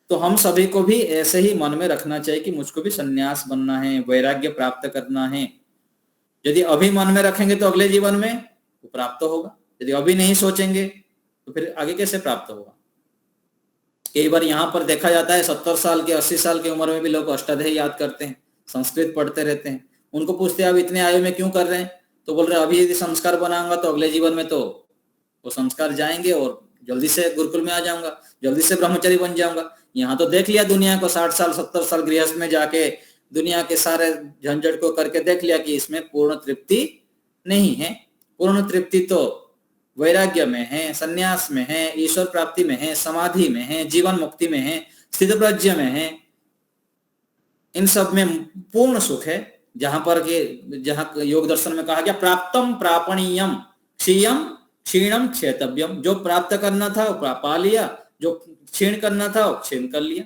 S5: तो हम सभी को भी ऐसे ही मन में रखना चाहिए कि मुझको भी सन्यास बनना है, वैराग्य प्राप्त करना है। यदि अभी मन में रखेंगे तो अगले जीवन में वो प्राप्त होगा, यदि अभी नहीं सोचेंगे तो फिर आगे कैसे प्राप्त होगा। कई बार यहाँ पर देखा जाता है 70 साल के 80 साल की उम्र में भी लोग अष्टाध्यायी याद करते हैं, संस्कृत पढ़ते रहते हैं। उनको पूछते हैं आप इतने आयु में क्यों कर रहे हैं, तो बोल रहे अभी यदि संस्कार बनाऊंगा तो अगले जीवन में तो वो संस्कार जाएंगे और जल्दी से गुरुकुल में आ जाऊंगा, जल्दी से ब्रह्मचारी बन जाऊंगा। यहाँ तो देख लिया दुनिया को, 60 साल 70 साल गृहस्थ में जाके दुनिया के सारे झंझट को करके देख लिया कि इसमें पूर्ण तृप्ति नहीं है। पूर्ण तृप्ति तो वैराग्य में है, संन्यास में है, ईश्वर प्राप्ति में है, समाधि में है, जीवन मुक्ति में है, स्थित प्रज्ञ में है। इन सब में पूर्ण सुख है। जहां पर जहां योग दर्शन में कहा गया प्राप्तम प्रापणीयम क्षीयम क्षीणम क्षेतव्यम, जो प्राप्त करना था वो पा लिया, जो क्षीण करना था वो क्षीण कर लिया।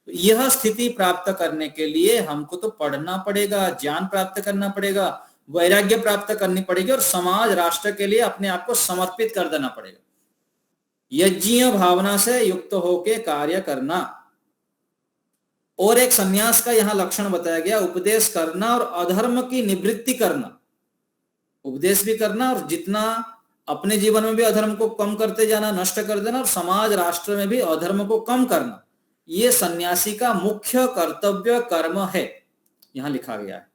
S5: यह स्थिति प्राप्त करने के लिए हमको तो पढ़ना पड़ेगा, ज्ञान प्राप्त करना पड़ेगा, वैराग्य प्राप्त करनी पड़ेगी और समाज राष्ट्र के लिए अपने आप को समर्पित कर देना पड़ेगा। यज्ञीय भावना से युक्त होकर कार्य करना। और एक सन्यास का यहाँ लक्षण बताया गया, उपदेश करना और अधर्म की निवृत्ति करना। उपदेश भी करना और जितना अपने जीवन में भी अधर्म को कम करते जाना, नष्ट कर देना, और समाज राष्ट्र में भी अधर्म को कम करना, ये सन्यासी का मुख्य कर्तव्य कर्म है, यहां लिखा गया है।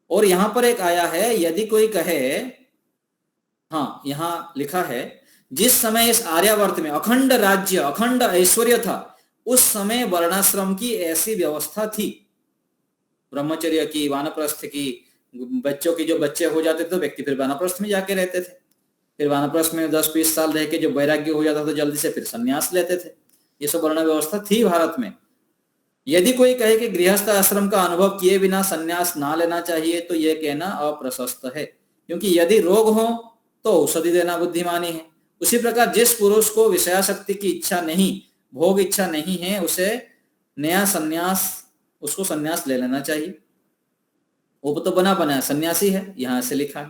S5: और यहां पर एक आया है, यदि कोई कहे, हाँ यहां लिखा है, जिस समय इस आर्यावर्त में अखंड राज्य अखंड ऐश्वर्य था, उस समय वर्णाश्रम की ऐसी व्यवस्था थी, ब्रह्मचर्य की, वानप्रस्थ की। बच्चों की जो बच्चे हो जाते थे तो व्यक्ति फिर वानप्रस्थ में जाके रहते थे, फिर वानप्रस्थ में 10-20 साल रह के जो वैराग्य हो जाता था जल्दी से फिर संन्यास लेते थे। ये सब वर्ण व्यवस्था थी भारत में। यदि कोई कहे कि गृहस्थ आश्रम का अनुभव किए बिना संन्यास ना लेना चाहिए तो यह कहना अप्रशस्त है, क्योंकि यदि रोग हो तो औषधि देना बुद्धिमानी है। उसी प्रकार जिस पुरुष को विषयाशक्ति की इच्छा नहीं, भोग इच्छा नहीं है, उसे नया संन्यास, उसको संन्यास ले लेना चाहिए। वो तो बना बनाया सन्यासी है, यहां से लिखा है।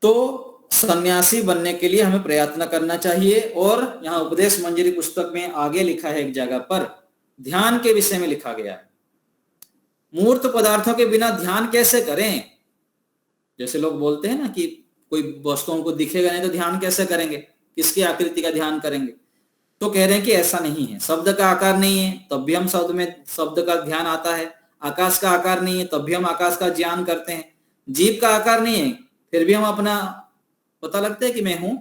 S5: तो सन्यासी बनने के लिए हमें प्रयत्न करना चाहिए। और यहाँ उपदेश मंजरी पुस्तक में आगे लिखा है, एक जगह पर ध्यान के विषय में लिखा गया है। मूर्त पदार्थों के बिना ध्यान कैसे करें। जैसे लोग बोलते हैं ना कि कोई वस्तुओं को दिखेगा नहीं तो ध्यान कैसे करेंगे, किसकी आकृति का ध्यान करेंगे। तो कह रहे हैं कि ऐसा नहीं है। शब्द का आकार नहीं है तब भी हम शब्द का ध्यान आता है, आकाश का आकार नहीं है तब भी हम आकाश का ज्ञान करते हैं, जीव का आकार नहीं है फिर भी हम अपना पता लगता है कि मैं हूं।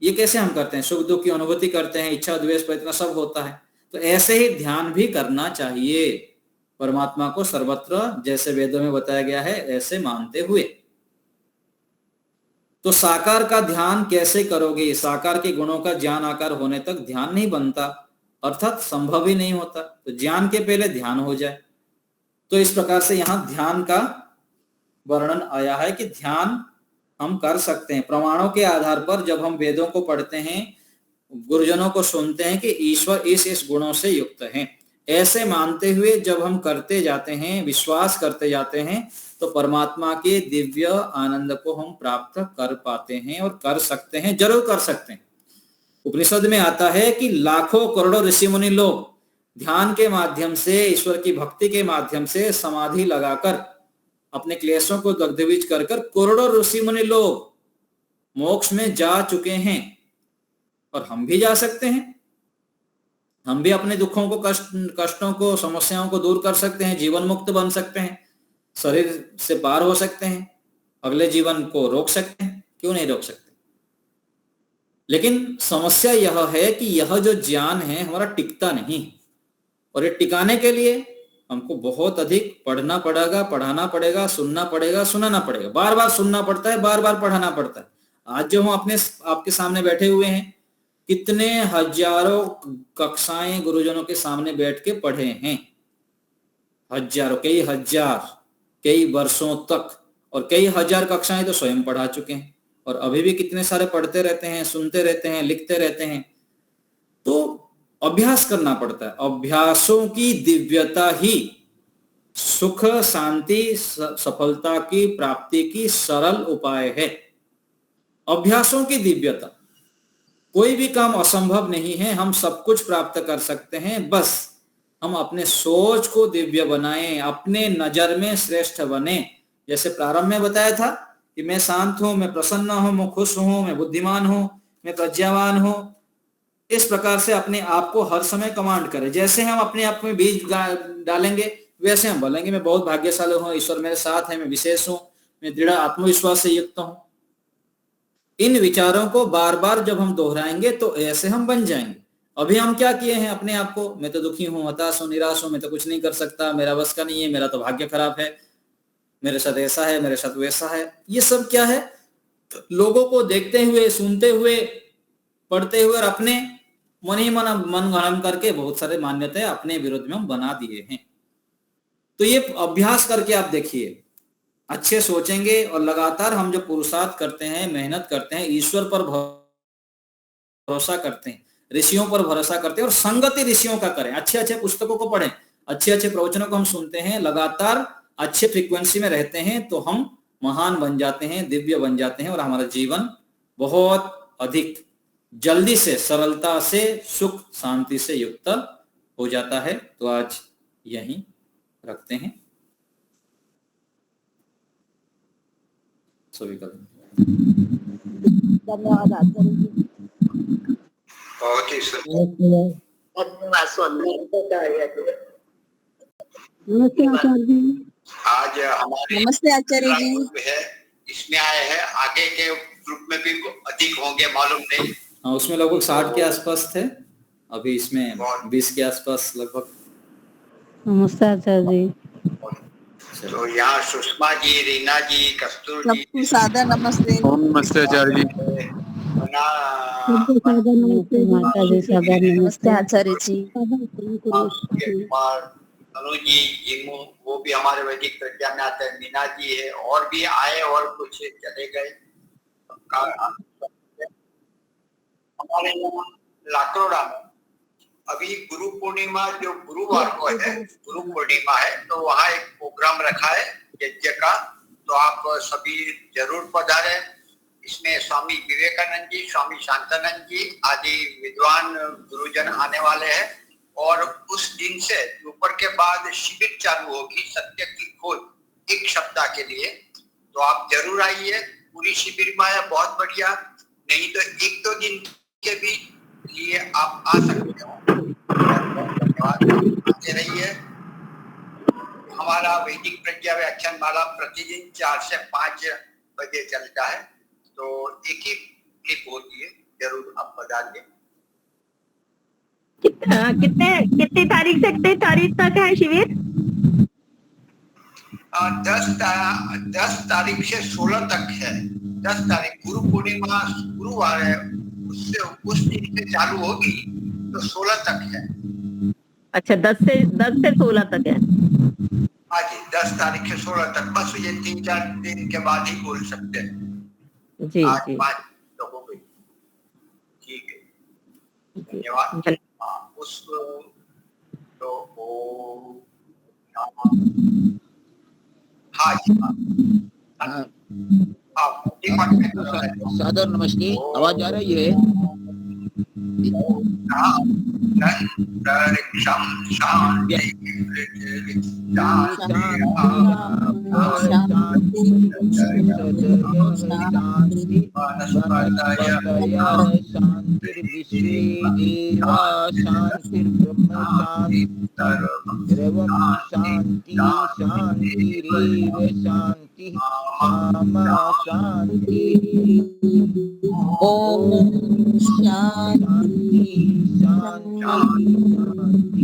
S5: ये कैसे हम करते हैं, सुख दुख की अनुभूति करते हैं, इच्छा द्वेष प्रयत्न सब होता है। तो ऐसे ही ध्यान भी करना चाहिए, परमात्मा को सर्वत्र जैसे वेदों में बताया गया है ऐसे मानते हुए। तो साकार का ध्यान कैसे करोगे, साकार के गुणों का ज्ञान आकार होने तक ध्यान नहीं बनता, अर्थात संभव ही नहीं होता। तो ज्ञान के पहले ध्यान हो जाए। तो इस प्रकार से यहाँ ध्यान का वर्णन आया है कि ध्यान हम कर सकते हैं प्रमाणों के आधार पर। जब हम वेदों को पढ़ते हैं, गुरुजनों को सुनते हैं कि ईश्वर इस गुणों से युक्त हैं, ऐसे मानते हुए जब हम करते जाते हैं, विश्वास करते जाते हैं, तो परमात्मा के दिव्य आनंद को हम प्राप्त कर पाते हैं और कर सकते हैं, जरूर कर सकते हैं। उपनिषद में आता है कि लाखों करोड़ों ऋषि मुनि लोग ध्यान के माध्यम से, ईश्वर की भक्ति के माध्यम से समाधि लगाकर अपने क्लेशों को दग्धबीज कर करोड़ों ऋषि मुनि लोग मोक्ष में जा चुके हैं। और हम भी जा सकते हैं, हम भी अपने दुखों को, कष्टों को, समस्याओं को दूर कर सकते हैं, जीवन मुक्त बन सकते हैं, शरीर से पार हो सकते हैं, अगले जीवन को रोक सकते हैं। क्यों नहीं रोक सकते। लेकिन समस्या यह है कि यह जो ज्ञान है हमारा टिकता नहीं, और ये टिकाने के लिए हमको बहुत अधिक पढ़ना पड़ेगा, पढ़ाना पड़ेगा, सुनना पड़ेगा, सुनाना पड़ेगा। बार बार सुनना पड़ता है, बार बार पढ़ाना पड़ता है। आज जो हम आपके सामने बैठे हुए हैं, कितने हजारों कक्षाएं गुरुजनों के सामने बैठ के पढ़े हैं, हजारों, कई हजार, कई वर्षों तक, और कई हजार कक्षाएं तो स्वयं पढ़ा चुके हैं, और अभी भी कितने सारे पढ़ते रहते हैं, सुनते रहते हैं, लिखते रहते हैं। तो अभ्यास करना पड़ता है। अभ्यासों की दिव्यता ही सुख शांति सफलता की प्राप्ति की सरल उपाय है। अभ्यासों की दिव्यता, कोई भी काम असंभव नहीं है, हम सब कुछ प्राप्त कर सकते हैं, बस हम अपने सोच को दिव्य बनाएं, अपने नजर में श्रेष्ठ बने। जैसे प्रारंभ में बताया था कि मैं शांत हूं, मैं प्रसन्न हूं, मैं खुश हूं, मैं बुद्धिमान हूं, मैं प्रज्ञावान हूं। इस प्रकार से अपने आप को हर समय कमांड करें। जैसे हम अपने आप में बीज डालेंगे वैसे हम बोलेंगे मैं बहुत भाग्यशाली हूं, ईश्वर मेरे साथ है, मैं विशेष हूं, मैं दृढ़ आत्मविश्वास से युक्त हूं। इन विचारों को बार बार जब हम दोहराएंगे तो ऐसे हम बन जाएंगे। अभी हम क्या किए हैं अपने आप को, मैं तो दुखी हूं, हताश हूं, निराश हूं, मैं तो कुछ नहीं कर सकता, मेरा बस का नहीं है, मेरा तो भाग्य खराब है, मेरे साथ ऐसा है, मेरे साथ वैसा है। ये सब क्या है? लोगों को देखते हुए, सुनते हुए, पढ़ते हुए और अपने मन ही मन गढ़ंत करके बहुत सारे मान्यताएं अपने विरुद्ध में हम बना दिए हैं। तो ये अभ्यास करके आप देखिए, अच्छे सोचेंगे और लगातार हम जो पुरुषार्थ करते हैं, मेहनत करते हैं, ईश्वर पर भरोसा करते हैं, ऋषियों पर भरोसा करते हैं और संगति ऋषियों का करें, अच्छे अच्छे पुस्तकों को पढ़ें, अच्छे अच्छे प्रवचनों को हम सुनते हैं, लगातार अच्छे फ्रीक्वेंसी में रहते हैं, तो हम महान बन जाते हैं, दिव्य बन जाते हैं और हमारा जीवन बहुत अधिक जल्दी से, सरलता से, सुख शांति से युक्त हो जाता है। तो आज यहीं रखते हैं। सभी का
S6: धन्यवाद आचार्य जी।
S4: बहुत ही सुंदर।
S6: धन्यवाद स्वामी।
S3: नमस्ते आचार्य जी।
S4: आज हमारे
S6: नमस्ते आचार्य जी।
S4: ग्रुप है, इसमें आए हैं, आगे के ग्रुप में भी अधिक होंगे मालूम नहीं।
S5: हाँ, उसमें लगभग 60 के आसपास थे, अभी इसमें 20 के आसपास लगभग।
S3: नमस्ते आचार्य जी।
S4: तो यहाँ सुषमा जी, रीना जी, कस्तूर जी,
S6: सबको सादर नमस्ते।
S1: नमस्ते आचार्य जी।
S6: नमस्ते आचार्य जी।
S4: अनुज जी, जिमू, वो भी हमारे वैदिक प्रज्ञा में आते हैं, मीना जी है, और भी आए और कुछ चले गए। हमारे यहाँ लाकरोड़ा में अभी गुरु पूर्णिमा, जो गुरुवार को है, गुरु पूर्णिमा है, तो वहाँ एक प्रोग्राम रखा है यज्ञ का, तो आप सभी जरूर पधारें। इसमें स्वामी विवेकानंद जी, स्वामी शांतानंद जी आदि विद्वान गुरुजन आने वाले हैं। और उस दिन से दोपहर के बाद शिविर चालू होगी सत्य की खोज, एक सप्ताह के लिए। तो आप जरूर आइए, पूरी शिविर में आए, बहुत बढ़िया, नहीं तो 1-2 दिन के भी लिए आप आ सकते हो। आते रहिए। हमारा वैदिक प्रज्ञा व्याख्यान माला प्रतिदिन 4 से 5 बजे चलता है, तो एक ही क्लिप होती है, जरूर आप पधारिए।
S7: कितनी तारीख से कितनी तारीख तक है शिविर?
S4: 10 तारीख से 16 तक है। 10 तारीख गुरु पूर्णिमा गुरुवार है, उससे उस दिन से चालू होगी, तो 16 तक है।
S7: अच्छा, 10 से 16 तक है।
S4: हाँ जी, 10 तारीख से 16 तक, बस ये 3-4 दिन के बाद ही बोल सकते हैं।
S7: जी
S4: आज
S7: जी
S4: 5 तो हो गई। ठीक है, धन्यवाद। उस तो हाँ जी,
S8: सादर नमस्ते। आवाज आ रही है?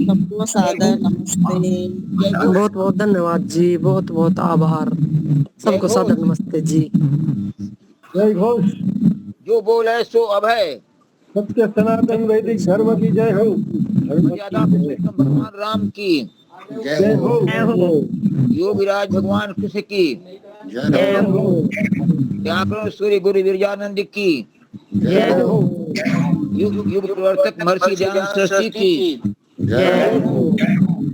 S6: सबको सादर नमस्ते।
S3: बहुत बहुत धन्यवाद जी, बहुत बहुत आभार। सबको सादर नमस्ते जी।
S1: जय घोष।
S8: जो बोल है सो अब है।
S1: सत्य सनातन वैदिक धर्म की जय हो।
S8: मर्यादा पुरुषोत्तम भगवान राम की
S1: जय हो।
S8: योगीराज भगवान कृष्ण की
S3: जय हो।
S8: व्याकरण सूर्य गुरु विरजानंद की
S3: जय हो।
S8: युग प्रवर्तक महर्षि दयानंद सरस्वती की
S3: जय हो।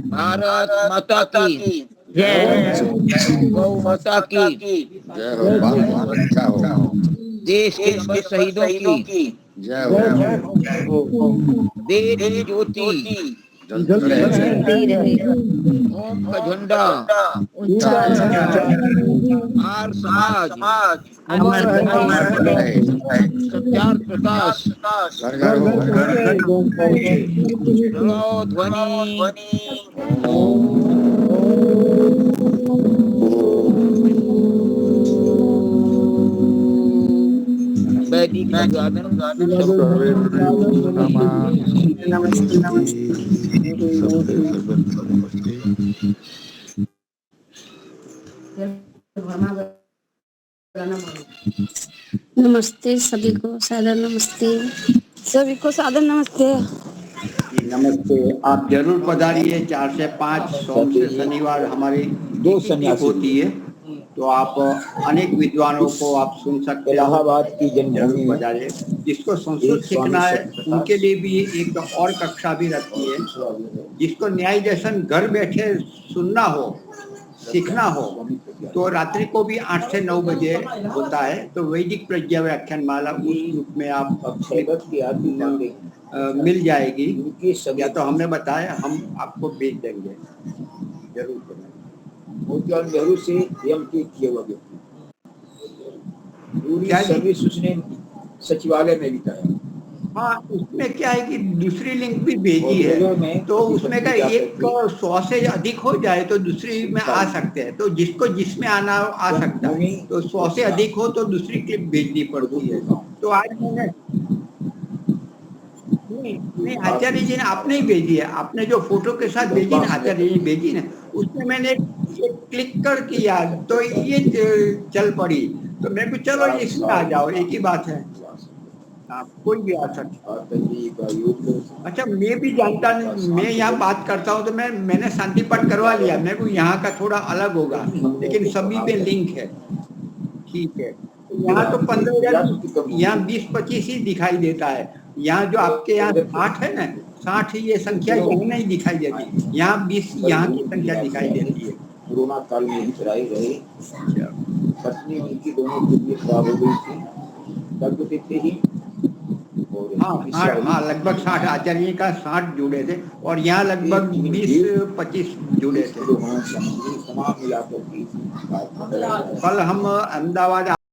S8: भारत माता की
S3: जय
S8: गौ माता की,
S1: जय हो बाप अच्छा हो
S8: देश के अमर शहीदों की,
S1: जय हो
S8: देश की ज्योति,
S1: जलती रहे
S6: जलती रहे,
S8: ओम का झंडा,
S6: ऊंचा
S8: आर समाज,
S3: अमर
S1: रहे
S8: सत्यार प्रकाश,
S1: घर घर हो
S8: प्रणव ध्वनि, वैदिक अभिवादन,
S9: नमस्ते सभी को सादर नमस्ते, सभी को सादर नमस्ते।
S10: नमस्ते। आप जरूर पधारिए। 4 से 5 सोम से शनिवार हमारी
S8: 2 सन्यासी
S10: होती है, तो आप अनेक विद्वानों को आप सुन सकते हो।
S8: इलाहाबाद की जन्मभूमि
S10: जरूर पधारिए। जिसको संस्कृत सीखना है उनके लिए भी एक और कक्षा भी रखी है। जिसको न्याय दर्शन घर बैठे सुनना हो, सीखना हो, तो रात्रि को भी 8 से 9 बजे होता है। तो वैदिक प्रज्ञा व्याख्यान माला उस ग्रुप में आप मिल जाएगी, या तो हमने बताया, हम आपको भेज देंगे। जरूर
S8: मोतीलाल नेहरू से एमपी किए हुए व्यक्ति, पूरी सर्विस उसने सचिवालय में बिताया।
S10: हाँ, उसमें क्या है कि दूसरी लिंक भी भेजी है, तो उसमें का एक 100 से अधिक हो जाए तो दूसरी में आ सकते हैं। तो जिसको जिसमें आना आ सकता है, तो 100 से अधिक हो तो दूसरी क्लिप भेजनी पड़ती है। तो आज मैंने नहीं आचार्य जी ने आपने ही भेजी है, आपने जो फोटो के साथ भेजी ना, आचार्य जी भेजी ना, उसमें मैंने क्लिक कर किया तो ये चल पड़ी। तो मेरे को चलो इसमें आ जाओ, एक ही बात है, कोई भी आ सकता। अच्छा, मैं भी जानता नहीं, मैं यहाँ बात करता हूँ तो मैंने शांति पाठ करवा लिया। मेरे को यहाँ का थोड़ा अलग होगा, लेकिन सभी पे लिंक है। ठीक है, यहाँ तो 15,000, यहाँ 20-25 ही दिखाई देता है। यहाँ जो आपके यहाँ 60 है ना, 60 ये संख्या यहाँ नहीं दिखाई देती, यहाँ 20 यहाँ की संख्या दिखाई देती है।
S8: कोरोना काल में ही चलाई रही, पत्नी उनकी दोनों किडनी खराब हो गई थी, तब थे ही।
S10: हाँ, लगभग 60 आचार्य का 60 जुड़े थे, और यहाँ लगभग 20-25 जुड़े थे। कल हम अहमदाबाद